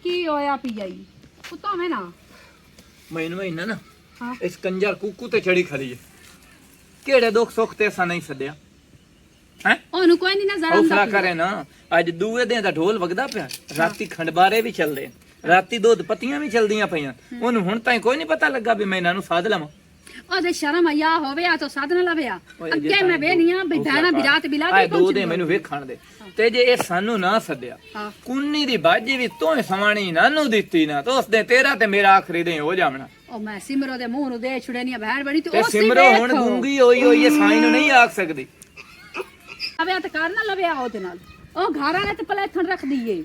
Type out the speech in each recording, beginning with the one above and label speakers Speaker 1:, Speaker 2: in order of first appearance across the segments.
Speaker 1: ਕੀ ਹੋਇਆ ਪਿਆਈ ਕੁੱਤਾ ਮੈਂ ਨਾ
Speaker 2: ਮੈਨੂੰ ਇਹਨਾਂ ਨਾ
Speaker 1: ਹਾਂ
Speaker 2: ਇਸ ਕੰਜਰ ਕੁੱਕੂ ਤੇ ਚੜੀ ਖੜੀ ਹੈ ਕਿਹੜੇ ਦੁੱਖ ਸੁੱਖ ਤੇ ਅਸਾਂ ਨਹੀਂ ਸੱਦਿਆ ਹੈ
Speaker 1: ਉਹਨੂੰ ਕੋਈ ਨਹੀਂ ਨਜ਼ਰ ਆਉਂਦਾ
Speaker 2: ਹੌਸਲਾ ਕਰੇ ਨਾ ਅੱਜ ਦੂਏ ਦਿਨ ਦਾ ਢੋਲ ਵਗਦਾ ਪਿਆ ਰਾਤੀ ਖੰਡਬਾਰੇ ਵੀ ਚੱਲਦੇ ਰਾਤੀ ਦੁੱਧ ਪੱਤੀਆਂ ਵੀ ਚਲਦੀਆਂ ਪਈਆਂ ਉਹਨੂੰ ਹੁਣ ਤਾਂ ਕੋਈ ਨਹੀਂ ਪਤਾ ਲੱਗਾ ਵੀ ਮੈਂ ਇਹਨਾਂ ਨੂੰ ਸਾਧ ਲਵਾਂ
Speaker 1: ਉਹਦੇ ਸ਼ਰਮ ਆਇਆ ਹੋਵੇ ਆ ਤਾਂ ਸਾਧਨ ਲਵਿਆ ਅੱਗੇ ਮੈਂ ਵੇਨੀਆਂ ਵੀ ਭੈਣਾ ਬਿਰਾਤ ਬਿਲਾ
Speaker 2: ਆਏ
Speaker 1: ਕੇ
Speaker 2: ਦੋ ਦੇ ਮੈਨੂੰ ਵੇਖਣ ਦੇ ਤੇ ਜੇ ਇਹ ਸਾਨੂੰ ਨਾ ਸੱਦਿਆ
Speaker 1: ਹਾਂ
Speaker 2: ਕੁੰਨੀ ਦੀ ਬਾਜੀ ਵੀ ਤੋਏ ਸਵਾਣੀ ਨਾ ਨੂੰ ਦਿੱਤੀ ਨਾ ਤਾਂ ਉਸ ਦੇ ਤੇਰਾ ਤੇ ਮੇਰਾ ਆਖਰੀ ਦੇ ਹੋ ਜਾਵਣਾ
Speaker 1: ਉਹ ਮੈਂ ਸਿਮਰੋ ਦੇ ਮੂੰਹ ਨੂੰ ਦੇ ਛੁੜਨੀਆਂ ਭੈਣ ਬੜੀ
Speaker 2: ਤੇ ਸਿਮਰੋ ਹੁਣ ਗੂੰਗੀ ਹੋਈ ਇਹ ਸਾਈ ਨੂੰ ਨਹੀਂ ਆਖ ਸਕਦੀ
Speaker 1: ਆਵੇ ਤਾਂ ਕਰ ਨਾ ਲਵਿਆ ਉਹਦੇ ਨਾਲ ਉਹ ਘਰ ਵਾਲੇ ਤੇ ਪਲੇਥਣ ਰੱਖ ਦਈਏ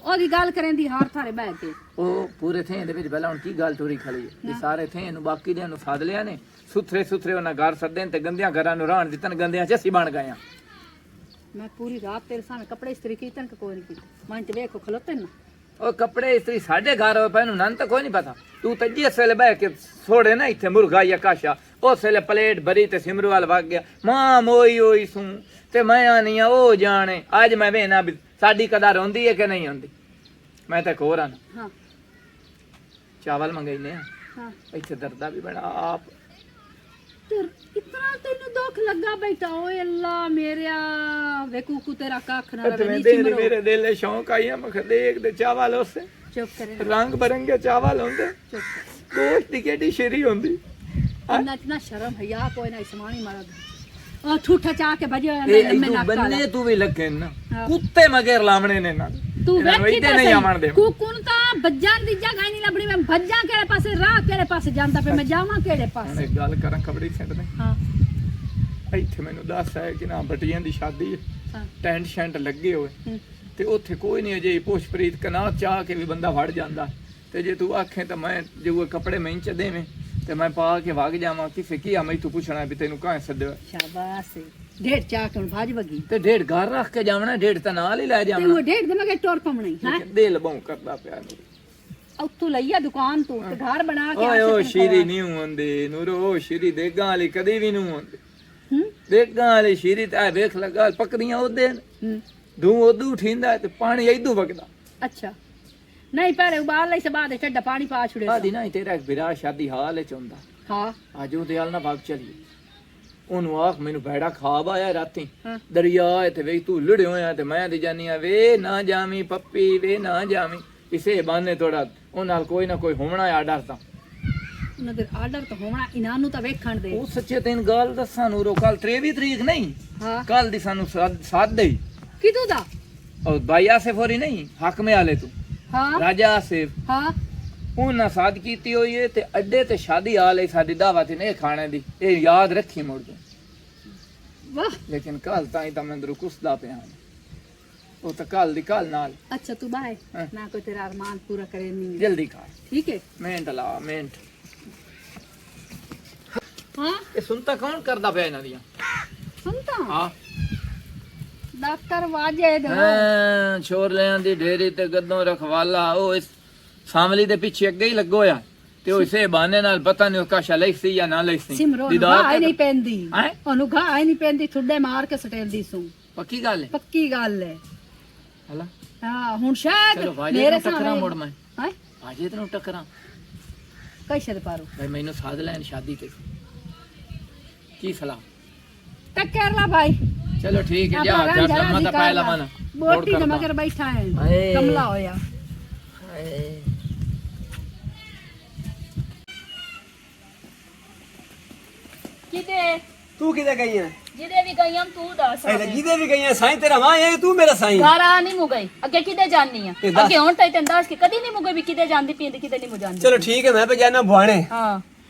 Speaker 1: ਉਹਦੀ ਗੱਲ ਕਰਨ ਦੀ ਹਾਰ ਥਾਰੇ ਬਹਿ ਕੇ
Speaker 2: ਉਹ ਪੂਰੇ ਥੇ ਦੇ ਵਿੱਚ ਪਹਿਲਾਂ ਹੁਣ ਕੀ ਗੱਲ ਤੋਰੀ ਖੜੀ ਹੈ ਵੀ ਸਾਰੇ ਥੇ ਇਹਨੂੰ ਬਾਕੀ ਦੇ ਨੂੰ ਸਾਧ ਲਿਆ ਨੇ ਸੁਥਰੇ ਸੁਥਰੇ ਉਹਨਾਂ ਘਰ ਸੱਦੇ ਤੇ ਗੰਦਿਆਂ ਘਰਾਂ ਨੂੰ ਰਾਣ ਦਿੱਤਨ ਗੰਦਿਆਂ ਚ ਅਸੀਂ ਬਣ ਗਏ ਆ
Speaker 1: ਮੈਂ ਪੂਰੀ ਰਾਤ ਤੇਰੇ ਸਾਹਮਣੇ ਕੱਪੜੇ ਇਸਤਰੀ ਕੀਤਨ ਕਿ ਕੋਈ ਨਹੀਂ ਕੀਤਾ ਮੈਂ ਤੇ ਵੇਖੋ ਖਲੋਤੇ ਨਾ
Speaker 2: ਉਹ ਕੱਪੜੇ ਇਸਤਰੀ ਸਾਡੇ ਘਰ ਹੋਏ ਪੈ ਨੂੰ ਨੰਨ ਤਾਂ ਕੋਈ ਨਹੀਂ ਪਤਾ ਤੂੰ ਤਾਂ ਜਿਸ ਵੇਲੇ ਬਹਿ ਕੇ ਛੋੜੇ ਨਾ ਇੱਥੇ ਮੁਰਗਾ ਜਾਂ ਕਾਸ਼ਾ ਉਸ ਵੇਲੇ ਪਲੇਟ ਭਰੀ ਤੇ ਸਿਮਰੂ ਵਾਲ ਵਗ ਗਿਆ ਮਾਂ ਮੋਈ ਹੋਈ ਸੂ ਤੇ ਮੈਂ ਆਨੀ ਆ ਉਹ ਜਾਣੇ ਅੱਜ ਮੈਂ ਵੇਨਾ ਵੀ ਸਾਡੀ ਕਦਰ ਹੁੰਦੀ ਹੈ ਕਿ ਨਹੀਂ ਹੁੰਦੀ ਮੈਂ ਤਾਂ ਕੋਰਾਂ
Speaker 1: ਹਾਂ
Speaker 2: ਚਾਵਲ ਮੰਗਾਈਨੇ ਆ
Speaker 1: ਹਾਂ
Speaker 2: ਇੱਥੇ ਦਰਦਾ ਵੀ ਬੜਾ ਆਪ
Speaker 1: ਤੇ ਇਤਨਾ ਤੈਨੂੰ ਦੁੱਖ ਲੱਗਾ ਬੈਠਾ ਓਏ ਅੱਲਾ ਮੇਰਿਆ ਵੇਖੂ ਕੋ ਤੇਰਾ ਕੱਖ ਨਾ ਰਵੇ ਨੀ ਸਿਮਰੋ
Speaker 2: ਮੇਰੇ ਦਿਲ ਦੇ ਸ਼ੌਂਕ ਆਈਆਂ ਮੈਂ ਦੇਖ ਦੇ ਚਾਵਲ ਉਸੇ
Speaker 1: ਚੁੱਪ ਕਰੇ
Speaker 2: ਰੰਗ ਬਰੰਗੇ ਚਾਵਲ ਹੁੰਦੇ
Speaker 1: ਚੁੱਪ
Speaker 2: ਗੋਸ਼ਤ ਦੀ ਕਿਹੜੀ ਸ਼ੇਰੀ ਹੁੰਦੀ
Speaker 1: ਇੰਨਾ ਇਤਨਾ ਸ਼ਰਮ ਹਿਆ ਕੋਈ ਨਾ ਸਮਾਣੀ ਮਾਰਾ ਉਹ ਠੂਠਾ ਚਾ ਕੇ ਭਜਿਆ
Speaker 2: ਇਹ
Speaker 1: ਲੰਮੇ
Speaker 2: ਤੂੰ
Speaker 1: ਨੱਕ
Speaker 2: ਬੰਨੇ ਤੂੰ ਵੀ ਲੱਗੇ ਨਾ
Speaker 1: ਹਾਂ।
Speaker 2: ਕੁੱਤੇ ਮਗਰ ਲਾਵਣੇ ਨੇ ਨਾ
Speaker 1: ਤੂੰ
Speaker 2: ਇਹਨਾਂ ਨੂੰ
Speaker 1: ਵੇਖੀ
Speaker 2: ਇੱਥੇ
Speaker 1: ਤਾਂ
Speaker 2: ਨਹੀਂ
Speaker 1: ਸਹੀ
Speaker 2: ਆਵਣ ਦੇ
Speaker 1: ਕੁਕੂਨ ਤਾਂ ਬੱਜਾਂ ਦੀ ਜਗ੍ਹਾ ਹੀ ਨਹੀਂ ਲੱਭਣੀ ਮੈਂ ਭੱਜਾਂ ਕਿਹੜੇ ਪਾਸੇ ਰਾਹ ਕਿਹੜੇ ਪਾਸੇ ਜਾਂਦਾ ਪਏ ਮੈਂ ਜਾਵਾਂ ਕਿਹੜੇ
Speaker 2: ਹੁਣ
Speaker 1: ਪਾਸੇ
Speaker 2: ਇੱਕ ਗੱਲ ਕਰਾਂ ਖਬੜੀ ਛੱਡ ਦੇ
Speaker 1: ਹਾਂ
Speaker 2: ਇੱਥੇ ਮੈਨੂੰ ਦੱਸ ਹੈ ਕਿ ਨਾ ਬਟੀਆਂ ਦੀ ਸ਼ਾਦੀ ਹੈ
Speaker 1: ਹਾਂ
Speaker 2: ਟੈਂਟ ਸ਼ੈਂਟ ਲੱਗੇ ਹੋਏ
Speaker 1: ਹੂੰ।
Speaker 2: ਤੇ ਉੱਥੇ ਕੋਈ ਨਹੀਂ ਅਜੇ ਪੁਸ਼ਪ੍ਰੀਤ ਕਨਾ ਚਾਹ ਕੇ ਵੀ ਬੰਦਾ ਵੜ ਜਾਂਦਾ ਤੇ ਜੇ ਤੂੰ ਆਖੇ ਤਾਂ ਮੈਂ ਜੇ ਉਹ ਕੱਪੜੇ ਮੈਂ ਚ ਦੇਵੇਂ ਤੇ ਮੈਂ ਪਾ ਕੇ ਵਗ ਜਾਵਾਂ ਕਿਸੇ ਕੀ ਆ ਮੈਂ ਤੂੰ ਪੁੱਛਣਾ ਵੀ ਤੈਨੂੰ ਕਾਹ ਸੱਦਿਆ
Speaker 1: ਸ਼ਾਬਾਸ਼ ਢੇਡ ਚਾ ਕੇ ਭਾਜ ਵਗੀ
Speaker 2: ਤੇ ਡੇਢ ਘਰ ਰੱਖ ਕੇ ਜਾਵਣਾ ਡੇਢ ਤਾਂ ਨਾਲ ਹੀ ਲੈ
Speaker 1: ਤੇ
Speaker 2: ਜਾਵਣਾ
Speaker 1: ਉਹ ਢੇਡ ਦੇ ਮਗੇ ਟੋਰ ਪਮਣੀ ਹਾਂ
Speaker 2: ਦਿਲ ਬਹੁ ਕਰਦਾ ਪਿਆ ਨੂੰ
Speaker 1: ਉੱਥੋਂ ਲਈਆ ਦੁਕਾਨ ਤੋਂ ਤੇ ਘਰ ਬਣਾ ਕੇ
Speaker 2: ਓਏ ਓ
Speaker 1: ਆਸੇ
Speaker 2: ਸ਼ੀਰੀ ਨਹੀਂ ਹੁੰਦੀ ਨੂਰੋ ਸ਼ੀਰੀ ਦੇਗਾਂ ਵਾਲੀ ਕਦੀ ਵੀ ਨਹੀਂ ਹੁੰਦੀ
Speaker 1: ਹੂੰ
Speaker 2: ਦੇਗਾਂ ਵਾਲੀ ਸ਼ੀਰੀ ਤਾਂ ਵੇਖ ਲਗਾ ਪੱਕਦੀਆਂ ਉਹਦੇ
Speaker 1: ਹੂੰ
Speaker 2: ਧੂੰ ਉਦੋਂ ਠਿੰਦਾ ਤੇ ਪਾਣੀ ਇਦੋਂ ਵਗਦਾ
Speaker 1: ਅੱਛਾ ਨਹੀਂ ਪਹਿਲੇ ਉਬਾਲ ਲਈ ਸੇ ਬਾਅਦ ਠੱਡਾ ਪਾਣੀ ਪਾ ਛੁੜੇ
Speaker 2: ਆਦੀ ਨਾ ਤੇਰਾ ਇੱਕ ਵਿਰਾਹ ਸ਼ਾਦੀ ਹਾਲ ਵਿੱਚ ਹੁੰਦਾ
Speaker 1: ਹਾਂ
Speaker 2: ਅੱਜ ਉਹ ਦਿਆਲ ਨਾ ਭਾਗ ਚਲੀਏ ਉਹਨੂੰ ਆਖ ਮੈਨੂੰ ਬੈੜਾ ਖਾਬ ਆਇਆ ਰਾਤੀ
Speaker 1: ਹਾਂ
Speaker 2: ਦਰਿਆ ਤੇ ਵੇ ਤੂੰ ਲੁੜੇ ਹੋਇਆ ਤੇ ਮੈਂ ਦੀ ਜਾਨੀ ਆ ਵੇ ਨਾ ਜਾਵੀਂ ਪੱਪੀ ਵੇ ਨਾ ਜਾਵੀਂ ਇਸੇ ਬਾਨੇ ਥੋੜਾ ਉਹ ਨਾਲ ਕੋਈ ਨਾ ਕੋਈ ਹੋਣਾ ਆ ਡਰ ਤਾਂ
Speaker 1: ਉਹਨਾਂ ਦੇ ਆਰਡਰ ਤਾਂ ਹੋਣਾ ਇਹਨਾਂ ਨੂੰ ਤਾਂ ਵੇਖਣ ਦੇ
Speaker 2: ਉਹ ਸੱਚੇ ਤੈਨੂੰ ਗੱਲ ਦੱਸਾਂ ਨੂਰੋ ਕੱਲ 23 ਤਰੀਕ ਨਹੀਂ
Speaker 1: ਹਾਂ
Speaker 2: ਕੱਲ ਦੀ ਸਾਨੂੰ ਸਾਧ ਦੇ
Speaker 1: ਕਿਦੋਂ ਦਾ
Speaker 2: ਉਹ ਬਾਈ ਆਸਿਫ ਹੋਰੀ ਨਹੀਂ ਹਾਕਮੇ ਵਾਲੇ ਤੂੰ
Speaker 1: ਹਾਂ
Speaker 2: ਰਾਜਾ ਆਸਿਫ
Speaker 1: ਹਾਂ
Speaker 2: ਉਹਨਾਂ ਸਾਧ ਕੀਤੀ ਹੋਈ ਏ ਤੇ ਅੱਡੇ ਤੇ ਸ਼ਾਦੀ ਹਾਲ ਏ ਸਾਡੀ ਦਾਵਤ ਨੇ ਖਾਣੇ ਦੀ ਇਹ ਯਾਦ ਰੱਖੀ ਮੁੜ ਕੇ
Speaker 1: ਵਾਹ
Speaker 2: ਲੇਕਿਨ ਕੱਲ ਤਾਂ ਹੀ ਤਾਂ ਮੈਂ ਅੰਦਰੋਂ ਕੁਸਦਾ ਪਿਆ ਹਾਂ। ਉਹ ਤਾਂ ਕੱਲ ਦੀ ਕੱਲ ਨਾਲ
Speaker 1: ਅੱਛਾ ਤੂੰ ਬਾਏ
Speaker 2: ਹਾਂ।
Speaker 1: ਨਾ ਕੋਈ ਤੇਰਾ ਅਰਮਾਨ ਪੂਰਾ ਕਰੇ ਨਹੀਂ
Speaker 2: ਜਲਦੀ ਖਾ
Speaker 1: ਠੀਕ ਹੈ
Speaker 2: ਮਿੰਟ ਲਾ ਮਿੰਟ
Speaker 1: ਹਾਂ
Speaker 2: ਇਹ ਸੁਣਤਾ ਕੌਣ ਕਰਦਾ ਪਿਆ ਇਹਨਾਂ ਦੀਆਂ
Speaker 1: ਸੁਣਤਾ
Speaker 2: ਹਾਂ
Speaker 1: ਡਾਕਟਰ ਵਾਜੇਦ
Speaker 2: ਛੋਰ ਲਿਆਂ ਦੀ ਢੇਰੀ ਤੇ ਗੱਦੋਂ ਰਖਵਾਲਾ ਉਹ ਇਸ ਸਾਮਲੀ ਦੇ ਪਿੱਛੇ ਅੱਗੇ ਹੀ ਲੱਗੋ ਆ ਤੇ ਉਹ ਇਸੇ ਬਹਾਨੇ ਨਾਲ ਪਤਾ ਨਹੀਂ ਉਹ ਕਾਸ਼ਾ ਲਈ ਸੀ ਜਾਂ ਨਾ ਲਈ ਸੀ
Speaker 1: ਸਿਮਰੋ ਨੂੰ ਘਾਹ ਹੀ ਨਹੀਂ ਪੈਂਦੀ
Speaker 2: ਹੈਂ?
Speaker 1: ਉਹਨੂੰ ਘਾਹ ਹੀ ਨਹੀਂ ਪੈਂਦੀ ਠੁੱਡੇ ਮਾਰ ਕੇ ਸਟੇਲਦੀ ਸੂ
Speaker 2: ਪੱਕੀ ਗੱਲ ਹੈ
Speaker 1: ਪੱਕੀ ਗੱਲ ਹੈ
Speaker 2: ਹਲਾ
Speaker 1: ਹਾਂ ਹੁਣ ਸ਼ਾਇਦ
Speaker 2: ਚਲੋ ਵਾਜੇ
Speaker 1: ਮੇਰੇ
Speaker 2: ਨੂੰ ਟੱਕਰਾਂ
Speaker 1: ਸਾਹਮਣੇ
Speaker 2: ਮੁੜ ਮੈਂ
Speaker 1: ਹੈ
Speaker 2: ਵਾਜੇ ਤੈਨੂੰ ਟੱਕਰਾਂ
Speaker 1: ਕੈਸੇ ਦੇ ਪਾਰੋ
Speaker 2: ਭਾਈ ਮੈਨੂੰ ਸਾਧ ਲੈਣ ਸ਼ਾਦੀ ਤੇ ਕੀ ਸਲਾਹ
Speaker 1: ਟੱਕਰ ਲਾ ਭਾਈ
Speaker 2: ਚਲੋ ਠੀਕ ਹੈ ਜਾ ਜੱਟ ਲੰਮਾ ਤਾਂ ਪਾਇ ਲਵਾਂ
Speaker 1: ਬੋਟੀ ਦੇ ਮਗਰ ਬੈਠਾ ਹੈ
Speaker 2: ਹਾਏ।
Speaker 1: ਕਮਲਾ ਹੋਇਆ
Speaker 3: ਕਿਤੇ
Speaker 4: ਤੂੰ ਕਿਤੇ ਗਈ ਹੈ
Speaker 3: ਜਿਹਦੇ ਵੀ ਗਈ ਹਮ ਤੂੰ ਦੱਸ
Speaker 4: ਐ ਜਿਹਦੇ ਵੀ ਗਈ ਹੈ ਸਾਈਂ ਤੇਰਾ ਮਾਂ ਇਹ ਤੂੰ ਮੇਰਾ ਸਾਈਂ
Speaker 3: ਘਰ ਆ ਨਹੀਂ ਮੁਗਈ ਅੱਗੇ ਕਿਤੇ ਜਾਣੀ ਆ
Speaker 4: ਤੇ ਦੱਸ।
Speaker 3: ਅੱਗੇ ਹੁਣ ਤਾਂ ਤੈਨੂੰ ਦੱਸ ਕੇ ਕਦੀ ਨਹੀਂ ਮੁਗਈ ਵੀ ਕਿਤੇ ਜਾਂਦੀ ਪੀਂਦੀ ਕਿਤੇ ਨਹੀਂ ਮੁਜਾਂਦੀ
Speaker 4: ਚਲੋ ਠੀਕ ਹੈ ਮੈਂ ਭੇ ਜਾਣਾ ਭਵਾਣੇ
Speaker 3: ਹਾਂ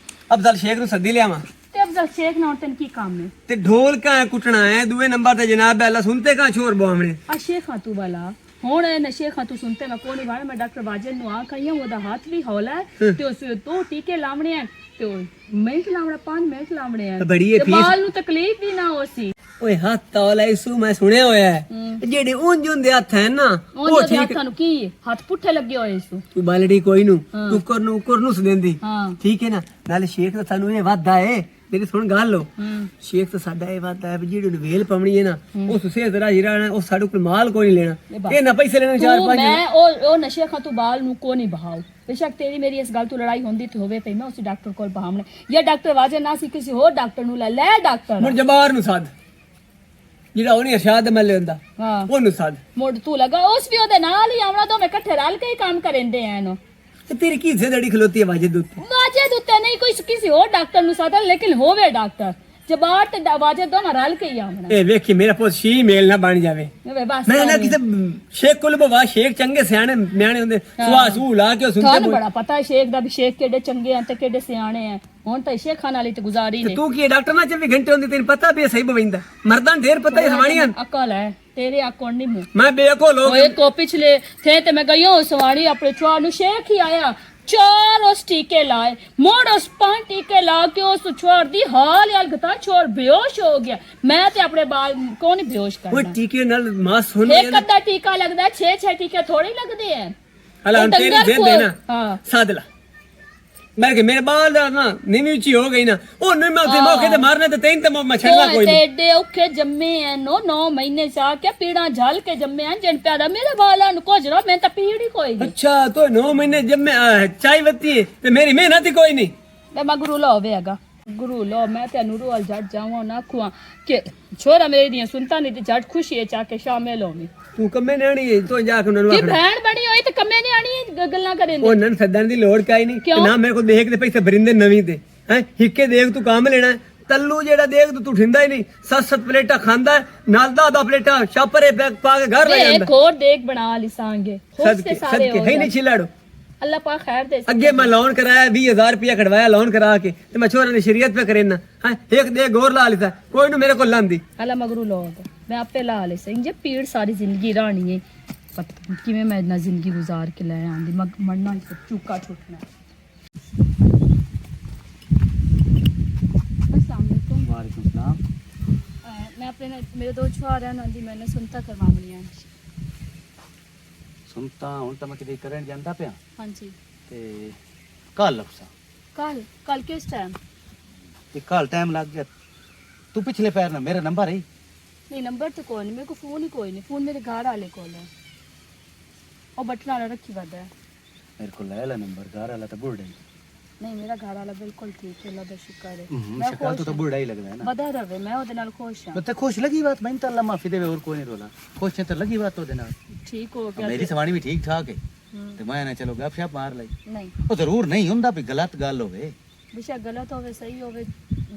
Speaker 4: ਅਫਜ਼ਲ ਸ਼ੇਖ ਨੂੰ ਸੱਦੀ ਲਿਆਵਾਂ
Speaker 3: ਤੇ ਅਫਜ਼ਲ ਸ਼ੇਖ ਨਾਲ ਤੈਨੂੰ ਕੀ ਕੰਮ ਹੈ
Speaker 4: ਤੇ ਢੋਲ ਕਾ ਕੁੱਟਣਾ ਹੈ ਦੂਏ ਨੰਬਰ ਤੇ ਜਨਾਬ ਅੱਲਾ ਸੁਣਤੇ ਕਾ ਛੋਰ ਬਵਾਮਣੇ
Speaker 3: ਆ ਸ਼ੇਖਾਂ ਤੂੰ ਵਾਲਾ ਹੁਣ ਇਹ ਸ਼ੇਖਾਂ ਤੂੰ ਸੁਣਤੇ ਮੈਂ ਕੋਣੀ ਵਾਲਾ ਮੈਂ ਡਾਕਟਰ ਵਾਜਨ ਨੂੰ ਆ ਕਹੀ ਉਹਦਾ ਹੱਥ ਵੀ ਹੌਲਾ ਹੈ ਤੇ ਉਸ ਦੋ ਟੀਕੇ ਲਾਉਣੇ ਆ ਤੇ ਉਹ ਮਿੰਟ ਲਾਉਣਾ 5 ਮਿੰਟ ਲਾਉਣੇ ਆ
Speaker 4: ਬੜੀ ਇਹ
Speaker 3: ਤੇ ਬਾਲ ਨੂੰ ਤਕਲੀਫ ਵੀ ਨਾ ਹੋਸੀ
Speaker 4: ਓਏ ਹੱਥ ਤੌਲਾ ਇਸੂ ਮੈਂ ਸੁਣਿਆ ਹੋਇਆ ਹੈ ਜਿਹੜੇ ਉਂਝ ਹੁੰਦੇ ਹੱਥ ਹੈ ਨਾ ਉਹ
Speaker 3: ਉਹਦੇ
Speaker 4: ਠੀਕ
Speaker 3: ਹੱਥਾਂ ਨੂੰ ਕੀ ਹੈ? ਹੱਥ ਪੁੱਠੇ ਲੱਗੇ ਹੋਏ ਸੂ
Speaker 4: ਤੂੰ ਬਾਲੜੀ ਕੋਈ ਨੂੰ
Speaker 3: ਹਾਂ।
Speaker 4: ਉੱਕਰ ਨੂੰ ਸੁਦੇਂਦੀ
Speaker 3: ਹਾਂ
Speaker 4: ਠੀਕ ਹੈ ਨਾ ਨਾਲੇ ਸ਼ੇਖ ਤਾਂ ਸਾਨੂੰ ਇਹ ਵਾਦਾ ਏ ਮੇਰੀ ਸੁਣ ਗੱਲ ਲੋ
Speaker 3: ਹੂੰ
Speaker 4: ਸ਼ੇਖ ਤਾਂ ਸਾਡਾ ਇਹ ਵਾਦਾ ਹੈ ਵੀ ਜਿਹੜੀ ਨੂੰ ਵੇਲ ਪਾਉਣੀ ਹੈ ਨਾ ਉਹ ਸੁਸੇ ਤੇਰਾ ਹੀਰਾ ਨਾ ਉਹ ਸਾਡੇ ਕੋਲ ਮਾਲ ਕੋਈ ਨਹੀਂ ਲੈਣਾ ਇਹ ਨਾ ਪੈਸੇ ਲੈਣੇ ਚਾਰ
Speaker 3: ਤੂੰ
Speaker 4: ਪੰਜ
Speaker 3: ਮੈਂ ਉਹ ਨਸ਼ੇ ਖਾਂ ਤੂੰ ਬਾਲ ਨੂੰ ਕੋ ਨਹੀਂ ਬਹਾਉ ਬੇਸ਼ੱਕ ਤੇਰੀ ਮੇਰੀ ਇਸ ਗੱਲ ਤੋਂ ਲੜਾਈ ਹੁੰਦੀ ਤੇ ਹੋਵੇ ਪਈ ਮੈਂ ਉਸੇ ਡਾਕਟਰ ਕੋਲ ਬਹਾਉਣਾ ਜਾਂ ਡਾਕਟਰ ਵਾਜੇ ਨਾ ਸੀ ਕਿਸੇ ਹੋਰ ਡਾਕਟਰ ਨੂੰ ਲੈ ਡਾਕਟਰ
Speaker 4: ਮੁਰ ਜਬਾਰ ਨੂੰ ਸਾਧ ਜਿਹੜਾ ਉਹਨੇ ਅਰਸ਼ਾਦ ਮੱਲੇ ਹੁੰਦਾ
Speaker 3: ਹਾਂ
Speaker 4: ਉਹਨੂੰ ਸਾਧ
Speaker 3: ਮੁੜ ਤੂੰ ਲਗਾ ਉਸ ਵੀ ਉਹਦੇ ਨਾਲ ਹੀ ਆਉਣਾ ਦੋਵੇਂ ਇਕੱਠੇ ਰਲ ਕੇ ਹੀ ਕੰਮ ਕਰੇਂਦੇ ਐ ਇਹਨੂੰ
Speaker 4: ਤੇ ਤੇਰੀ ਕੀ ਜ਼ੇਦੜੀ ਖਲੋਤੀ ਹੈ ਵਾਜਦ ਉੱਤੇ
Speaker 3: ਵਾਜੇ ਉੱਤੇ ਨਹੀਂ ਕੋਈ ਕਿਸੇ ਹੋਰ ਡਾਕਟਰ ਨੂੰ ਸਾਦਾ ਲੇਕਿਨ ਹੋਵੇ ਡਾਕਟਰ ਜਬਾਰ ਤੇ ਵਾਜੇ ਦੋਨਾਂ ਰਲ ਕੇ ਹੀ ਆਉਣਾ
Speaker 4: ਇਹ ਵੇਖੀ ਮੇਰਾ ਪੁੱਤ ਸ਼ੀ ਮੇਲ ਨਾ ਬਣ ਜਾਵੇ
Speaker 3: ਵੇ ਬਸ
Speaker 4: ਮੈਂ ਨਾ ਕਿਸੇ ਸ਼ੇਖ ਕੋਲ ਬਵਾ ਸ਼ੇਖ ਚੰਗੇ ਸਿਆਣੇ ਮਿਆਣੇ ਹੁੰਦੇ ਸੁਆਸ ਉਹ ਲਾ ਕੇ ਉਹ ਸੁਣਦੇ
Speaker 3: ਤੁਹਾਨੂੰ ਬੜਾ ਪਤਾ ਹੈ ਸ਼ੇਖ ਦਾ ਵੀ ਸ਼ੇਖ ਕਿਹੜੇ ਚੰਗੇ ਆ ਤੇ ਕਿਹੜੇ ਸਿਆਣੇ ਆ ਹੁਣ ਤਾਂ ਸ਼ੇਖਾਂ ਨਾਲ ਹੀ ਤੇ ਗੁਜ਼ਾਰੀ ਨੇ
Speaker 4: ਤੂੰ ਕੀ ਡਾਕਟਰ ਨਾਲ 24 ਘੰਟੇ ਹੁੰਦੀ ਤੈਨੂੰ ਪਤਾ ਵੀ ਇਹ ਸਹੀ ਬਵਿੰਦਾ ਮਰਦਾਂ ਢੇਰ ਪਤਾ ਇਹ ਸਵਾਣੀਆਂ
Speaker 3: ਅਕਲ ਹੈ ਤੇਰੇ ਅਕਲ ਨਹੀਂ ਮੂੰ
Speaker 4: ਮੈਂ ਬੇਅਕਲ ਹੋ
Speaker 3: ਓਏ ਕੋ ਪਿਛਲੇ ਥੇ ਤੇ ਮੈਂ ਗਈ ਹਾਂ ਸਵਾਣੀ ਆਪਣੇ ਚੁਆਰ ਨੂੰ ਸ਼ੇਖ ਹੀ ਆਇਆ ਚਾਰ ਉਸ ਟੀਕੇ ਲਾਏ ਮੋੜ ਉਸ 5 ਟੀਕੇ ਲਾ ਕੇ ਉਸ ਚੁਆਰ ਦੀ ਹਾਲ ਗਤਾ ਛੋੜ ਬੇਹੋਸ਼ ਹੋ ਗਿਆ ਮੈਂ ਤੇ ਆਪਣੇ ਬਾਲ ਕੋ ਨਹੀਂ ਬੇਹੋਸ਼
Speaker 4: ਉਹ
Speaker 3: ਕਰਨਾ
Speaker 4: ਟੀਕੇ ਨਾਲ ਮਾਸ ਹੋਣ
Speaker 3: ਇੱਕ ਅੱਧਾ ਟੀਕਾ ਲੱਗਦਾ 6 ਟੀਕੇ ਥੋੜੀ ਲੱਗਦੇ ਆ
Speaker 4: ਹਲਾ ਹੁਣ ਤੇਰੀ ਜ਼ਿੱਦ ਹੈ ਨਾ
Speaker 3: ਹਾਂ
Speaker 4: ਸਾਦਲਾ ਮੈਂ ਕਿ ਮੇਰੇ ਬਾਲ ਦਾ ਨਾ ਨੀਵੀਂ ਉੱਚੀ ਹੋ ਗਈ ਨਾ ਉਹ ਨਹੀਂ ਮੈਂ ਉੱਥੇ ਮੌਕੇ ਤੇ ਮਾਰਨੇ ਤੇ ਤੈਨੂੰ ਤੇ ਮੈਂ ਛੱਡਣਾ ਕੋਈ
Speaker 3: ਤੇ
Speaker 4: ਨਹੀਂ
Speaker 3: ਏਡੇ ਔਖੇ ਜੰਮੇ ਐ 9 ਮਹੀਨੇ ਚਾ ਕੇ ਪੀੜਾਂ ਝਲ ਕੇ ਜੰਮੇ ਆ ਜਨ ਪਿਆਦਾ ਮੇਰੇ ਬਾਲਾਂ ਨੂੰ ਕੁਝ ਨਾ ਮੈਂ ਤਾਂ ਪੀੜ ਹੀ ਕੋਈ ਨਹੀਂ
Speaker 4: ਅੱਛਾ ਤੋ 9 ਮਹੀਨੇ ਜब मैं ਚਾਈ ਵੱਤੀ ਹੈ ਤੇ ਮੇਰੀ ਮਿਹਨਤ ਹੀ ਕੋਈ ਨਹੀਂ
Speaker 3: ਤੇ ਮੈਂ ਗੁਰੂ ਲਾ ਹੋਵੇਗਾ ਗੁਰੂ ਲਾ ਮੈਂ ਤੈਨੂੰ ਰੋਲ ਜੱਟ ਜਾਵਾਂ ਨਾ ਖੁਆ ਕਿ ਛੋਰਾ ਮੇਰੀ ਦੀਆਂ ਸੁਣਤਾ ਨਹੀਂ ਤੇ ਜੱਟ ਖੁਸ਼ੀ ਚਾ ਕੇ ਸ਼ਾਮਿਲ ਹੋਵੀਂ
Speaker 4: ਤੂੰ ਕੰਮੇ ਨੇ ਆਣੀ ਤੂੰ ਜਾ ਕੇ ਉਹਨਾਂ ਨੂੰ
Speaker 3: ਕੀ
Speaker 4: ਆਖਣਾ
Speaker 3: ਭੈਣ ਬਣੀ ਹੋਈ ਤੇ ਕੰਮੇ ਨੇ ਆਣੀ ਗੱਲਾਂ ਕरेंगे
Speaker 4: ਉਹਨਾਂ ਨੂੰ ਸੱਦਣ ਦੀ ਲੋੜ ਕਾਈ ਨਹੀਂ ਤੇ ਨਾ ਮੇਰੇ ਕੋਲ ਦੇਖ ਦੇ ਪੈਸੇ ਬਰਿੰਦੇ ਨਵੀਂ ਤੇ ਹੈ ਹਿੱਕੇ ਦੇਖ ਤੂੰ ਕੰਮ ਲੈਣਾ ਤੱਲੂ ਜਿਹੜਾ ਦੇਖ ਤੂੰ ਠਿੰਦਾ ਹੀ ਨਹੀਂ 7-7 ਪਲੇਟਾਂ ਖਾਂਦਾ ਨਾਲ ਦਾ ਪਲੇਟਾਂ ਛਾਪਰੇ ਬੈਗ ਪਾ ਕੇ ਘਰ ਲੈ ਜਾਂਦਾ
Speaker 3: ਇੱਕ ਹੋਰ ਦੇਖ ਬਣਾ ਲਿਸਾਂਗੇ ਖੁਸ਼ ਤੇ ਸਾਰੇ
Speaker 4: ਸਦਕੇ
Speaker 3: ਹੋ
Speaker 4: ਹੈ ਨਹੀਂ ਛਿਲਾੜੋ
Speaker 3: ਅੱਲਾਹ ਪਾਕ ਖੈਰ ਦੇ
Speaker 4: ਅੱਗੇ ਮੈਂ ਲੋਨ ਕਰਾਇਆ 20000 ਰੁਪਇਆ ਕਢਵਾਇਆ ਲੋਨ ਕਰਾ ਕੇ ਤੇ ਮੈਂ ਛੋਰਾ ਨੇ ਸ਼ਰੀਅਤ पे ਕਰੇ ਨਾ ਹਾਂ ਇੱਕ ਦੇ ਗੌਰ ਲਾ ਲਿਆ ਕੋਈ ਨੂੰ ਮੇਰੇ ਕੋਲ ਲਾਂਦੀ
Speaker 3: ਅੱਲਾ ਮਗਰੂ ਲੋਗ ਮੈਂ ਆਪੇ ਲਾ ਲੈ ਸਹੀ ਜੇ ਪੀੜ ਸਾਰੀ ਜ਼ਿੰਦਗੀ ਰਾਣੀ ਹੈ ਪਤਾ ਕਿਵੇਂ ਮੈਂ ਇतना ਜ਼ਿੰਦਗੀ ਗੁਜ਼ਾਰ ਕੇ ਲੈ ਆਂਦੀ ਮਰਨਾ ਹੀ ਚੁੱਕਾ ਛੁੱਟਣਾ अस्सलाम वालेकुम
Speaker 2: ਵਾਲੇਕੁਮ ਸਲਾਮ
Speaker 3: मैं अपने मेरे दो छुआरे हैं दी मैंने सुनता करवावनी है
Speaker 5: ਸੁਣਤਾ ਹੁਣ ਤਾਂ ਮੈਂ ਕਿਤੇ ਕਰਨ ਜਾਂਦਾ ਪਿਆ
Speaker 3: हाँ जी
Speaker 5: ਤੇ ਕੱਲ ਲਫਸਾ
Speaker 3: कल किस टाइम
Speaker 5: ਤੇ ਕੱਲ ਟਾਈਮ ਲੱਗ ਗਿਆ ਤੂੰ ਪਿਛਲੇ ਪੈਰ ਨਾ ਮੇਰਾ ਨੰਬਰ ਹੈ
Speaker 3: नहीं नंबर तो कोई नहीं मेरे को फोन ही कोई नहीं फोन मेरे घर वाले को है और बटन वाला रखी वादा है
Speaker 5: ਮੇਰੇ ਕੋਲ ਲੈ ਲੈ ਨੰਬਰ ਘਰ ਵਾਲਾ ਤਾਂ ਬੁੱਢਾ ਹੀ
Speaker 3: नहीं मेरा घर वाला बिल्कुल ठीक है अल्लाह का शुक्र है
Speaker 5: ਸ਼ਕਲ ਤੋਂ ਤਾਂ ਬੁੱਢਾ ਹੀ ਲੱਗਦਾ ਹੈ ਨਾ
Speaker 3: बदा रवे मैं ਉਹਦੇ ਨਾਲ ਖੁਸ਼ ਹਾਂ
Speaker 5: ਤੇ ਖੁਸ਼ ਲੱਗੀ ਬਾਤ ਮੈਨੂੰ ਤਾਂ ਅੱਲਾ ਮਾਫੀ ਦੇਵੇ ਹੋਰ ਕੋਈ ਨਹੀਂ ਰੋਲਾ ਖੁਸ਼ ਹੈ ਤਾਂ ਲੱਗੀ ਬਾਤ ਉਹਦੇ ਨਾਲ
Speaker 3: ठीक हो गया
Speaker 5: ਮੇਰੀ ਸਵਾਣੀ ਵੀ ਠੀਕ ਠਾਕ ਹੈ ਤੇ ਮੈਂ ਨਾ ਚਲੋ ਗੱਪ ਮਾਰ ਲਈ
Speaker 3: नहीं
Speaker 5: ਉਹ ਜ਼ਰੂਰ ਨਹੀਂ ਹੁੰਦਾ ਵੀ ਗਲਤ ਗੱਲ ਹੋਵੇ
Speaker 3: बेशक गलत होवे सही होवे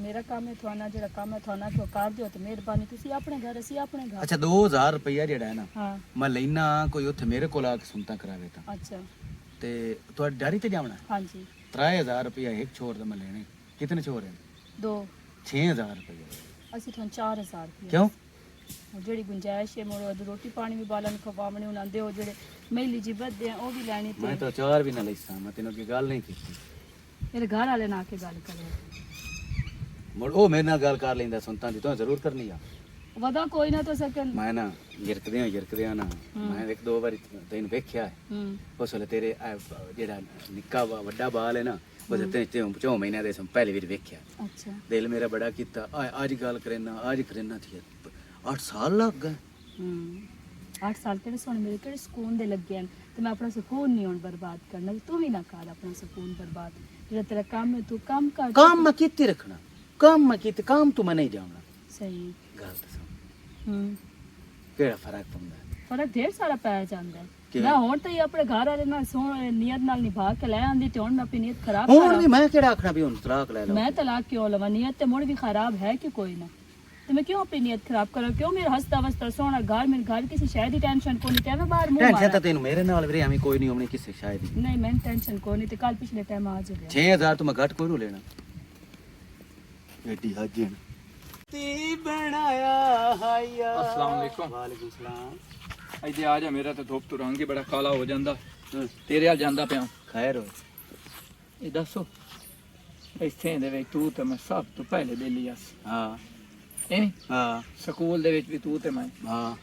Speaker 3: मेरा काम है थाना जेड़ा काम है थाना को कर दियो ते मेहरबानी तुसी अपने घर ਅਸੀਂ ਆਪਣੇ ਘਰ
Speaker 5: ਅੱਛਾ 2000 ਰੁਪਇਆ ਜਿਹੜਾ ਹੈ ਨਾ
Speaker 3: ਹਾਂ
Speaker 5: ਮੈਂ ਲੈਣਾ ਕੋਈ ਉੱਥੇ ਮੇਰੇ ਕੋਲ ਆ ਕੇ ਸੁਣਤਾ ਕਰਾਵੇ ਤਾਂ
Speaker 3: अच्छा
Speaker 5: ਤੇ ਤੁਹਾਡੀ ਡਾਰੀ ਤੇ ਜਾਵਣਾ
Speaker 3: हाँ जी
Speaker 5: 3000 ਰੁਪਇਆ ਇੱਕ ਛੋੜ ਦਾ ਮੈਂ ਲੈਣੇ ਕਿਤਨੇ ਛੋੜ ਹੈ
Speaker 3: दो
Speaker 5: 6000 ਰੁਪਇਆ
Speaker 3: ਅਸੀਂ ਤੁਹਾਨੂੰ 4000 ਰੁਪਏ
Speaker 5: ਕਿਉਂ
Speaker 3: ਜਿਹੜੀ ਗੁੰਜਾਇਸ਼ ਹੈ ਮੋੜ ਰੋਟੀ ਪਾਣੀ ਵੀ ਬਾਲਣ ਖਵਾਵਣੇ ਉਹਨਾਂ ਦੇ ਉਹ ਜਿਹੜੇ ਮਹਿਲੀ ਜੀ ਬੱਦੇ ਆ ਉਹ ਵੀ ਲੈਣੀ
Speaker 5: ਮੈਂ
Speaker 3: ਤੇ
Speaker 5: ਤਾਂ ਚਾਰ ਵੀ ਨਾ ਲੈਸਾਂ ਮੈਂ ਤੈਨੂੰ ਕੀ ਗੱਲ ਨਹੀਂ ਕੀਤੀ
Speaker 3: ਮੇਰੇ ਘਰ ਵਾਲੇ ਨਾਲ ਕੇ ਗੱਲ ਕਰੇ
Speaker 5: ਮੁੜ ਉਹ ਮੇਰੇ ਨਾਲ ਗੱਲ ਕਰ ਲੈਂਦਾ ਸੁਣਤਾਂ ਦੀ ਤੂੰ ਜ਼ਰੂਰ ਕਰਨੀ ਆ
Speaker 3: ਵਦਾ ਕੋਈ ਨਾ ਤਾਂ ਸਕਨ
Speaker 5: ਮੈਂ ਨਾ ਗਿਰਕਦੇ ਆ ਨਾ ਮੈਂ ਇੱਕ ਦੋ ਵਾਰੀ ਤੈਨੂੰ ਵੇਖਿਆ ਉਸ ਵੇਲੇ ਤੇਰੇ ਜਿਹੜਾ ਨਿੱਕਾ ਵੱਡਾ ਬਾਲ ਹੈ ਨਾ ਉਹਦੇ ਤੇ 4 ਮਹੀਨਿਆਂ ਦੇ ਸਮ ਪਹਿਲੇ ਵੀ ਵੇਖਿਆ
Speaker 3: ਅੱਛਾ
Speaker 5: ਦਿਲ ਮੇਰਾ ਬੜਾ ਕੀਤਾ ਅੱਜ ਗੱਲ ਕਰਨਾ ਅੱਜ ਕਰਨਾ ਥੀ 8 ਸਾਲ ਲੱਗ ਗਏ
Speaker 3: 8 ਸਾਲ ਕਿਹੜੇ ਸੋਹਣੇ ਮੇਰੇ ਕਿਹੜੇ ਸਕੂਨ ਦੇ ਲੱਗੇ ਹਨ ਤੇ ਮੈਂ ਆਪਣਾ ਸਕੂਨ ਨਹੀਂ ਹੁਣ ਬਰਬਾਦ ਕਰਨਾ ਤੂੰ ਵੀ ਨਾ ਕਰ ਆਪਣਾ ਸਕੂਨ ਬਰਬਾਦ ਜਿਹੜਾ ਤੇਰਾ ਕੰਮ ਹੈ ਤੂੰ ਕੰਮ ਕਰ
Speaker 5: ਕੰਮ ਮੈਂ ਕਿੱਥੇ ਰੱਖਣਾ ਕੰਮ ਮੈਂ ਕਿੱਥੇ ਕੰਮ ਤੂੰ ਮੈਂ ਨਹੀਂ ਜਾਵਣਾ
Speaker 3: ਸਹੀ
Speaker 5: ਗੱਲ ਦੱਸਾਂ
Speaker 3: ਹੂੰ
Speaker 5: ਕਿਹੜਾ ਫਰਕ ਪੈਂਦਾ
Speaker 3: ਫਰਕ ਢੇਰ ਸਾਰਾ ਪੈ ਜਾਂਦਾ ਹੈ
Speaker 5: ਕਿਵੇਂ?
Speaker 3: ਮੈਂ ਹੁਣ ਤਾਂ ਹੀ ਆਪਣੇ ਘਰ ਵਾਲੇ ਨਾਲ ਸੋਹਣੇ ਨੀਅਤ ਨਾਲ ਨਿਭਾ ਕੇ ਲੈ ਆਂਦੀ ਤੇ ਹੁਣ ਮੈਂ ਆਪਣੀ ਨੀਅਤ ਖਰਾਬ
Speaker 5: ਹੁਣ
Speaker 3: ਕਰਾਂ
Speaker 5: ਵੀ ਮੈਂ ਕਿਹੜਾ ਆਖਣਾ ਵੀ ਹੁਣ ਤਲਾਕ ਲੈ ਲਓ
Speaker 3: ਮੈਂ ਤਲਾਕ ਕਿਉਂ ਲਵਾਂ ਨੀਅਤ ਤੇ ਮੁੜ ਵੀ ਖਰਾਬ ਹੈ ਕਿ ਕੋਈ ਨਾ ਤੇ ਮੈਂ क्यों अपनी नीयत खराब करूं क्यों मेरा हंसता वसता सोना घर मेरे घर किसी शायद ही टेंशन को नहीं ते मैं बाहर मुंह
Speaker 5: ਟੈਨਸ਼ਨ
Speaker 3: मारा
Speaker 5: ਤਾਂ ਤੈਨੂੰ ਮੇਰੇ ਨਾਲ ਵੀਰੇ ਐਵੇਂ ਕੋਈ ਨਹੀਂ ਹੋਣੀ ਕਿਸੇ ਸ਼ਾਇਦ ਹੀ
Speaker 3: नहीं मैं टेंशन को नहीं ते कल पिछले टाइम आ जा
Speaker 5: 6000 ਤੋਂ ਮੈਂ ਘੱਟ ਕੋਈ ਨੂੰ ਲੈਣਾ ਐਡੀ ਹਾਜਣ ਤੀ ਬਣਾਇਆ ਹਾਇਆ
Speaker 2: अस्सलाम वालेकुम
Speaker 5: ਵਾਲੇਕੁਮ ਸਲਾਮ
Speaker 2: ਇੱਥੇ ਆ ਜਾ ਮੇਰਾ ਤਾਂ ਧੁੱਪ ਤੋਂ ਰੰਗ ਹੀ ਬੜਾ ਕਾਲਾ ਹੋ ਜਾਂਦਾ ਤੇਰੇ ਹਾਲ ਜਾਂਦਾ ਪਿਆ
Speaker 5: ਖੈਰ ਹੋ
Speaker 2: ਇਹ ਦੱਸੋ ਇੱਥੇ ਦੇ ਵਿੱਚ ਤੂੰ ਤੇ ਮੈਂ ਸਭ ਤੋਂ ਪਹਿਲੇ ਦਿੱਲੀ ਆ
Speaker 5: ਹਾਂ
Speaker 2: ਇਹ
Speaker 5: ਹਾਂ
Speaker 2: ਸਕੂਲ ਦੇ ਵਿੱਚ ਵੀ ਤੂੰ ਤੇ ਮੈਂ
Speaker 5: ਹਾਂ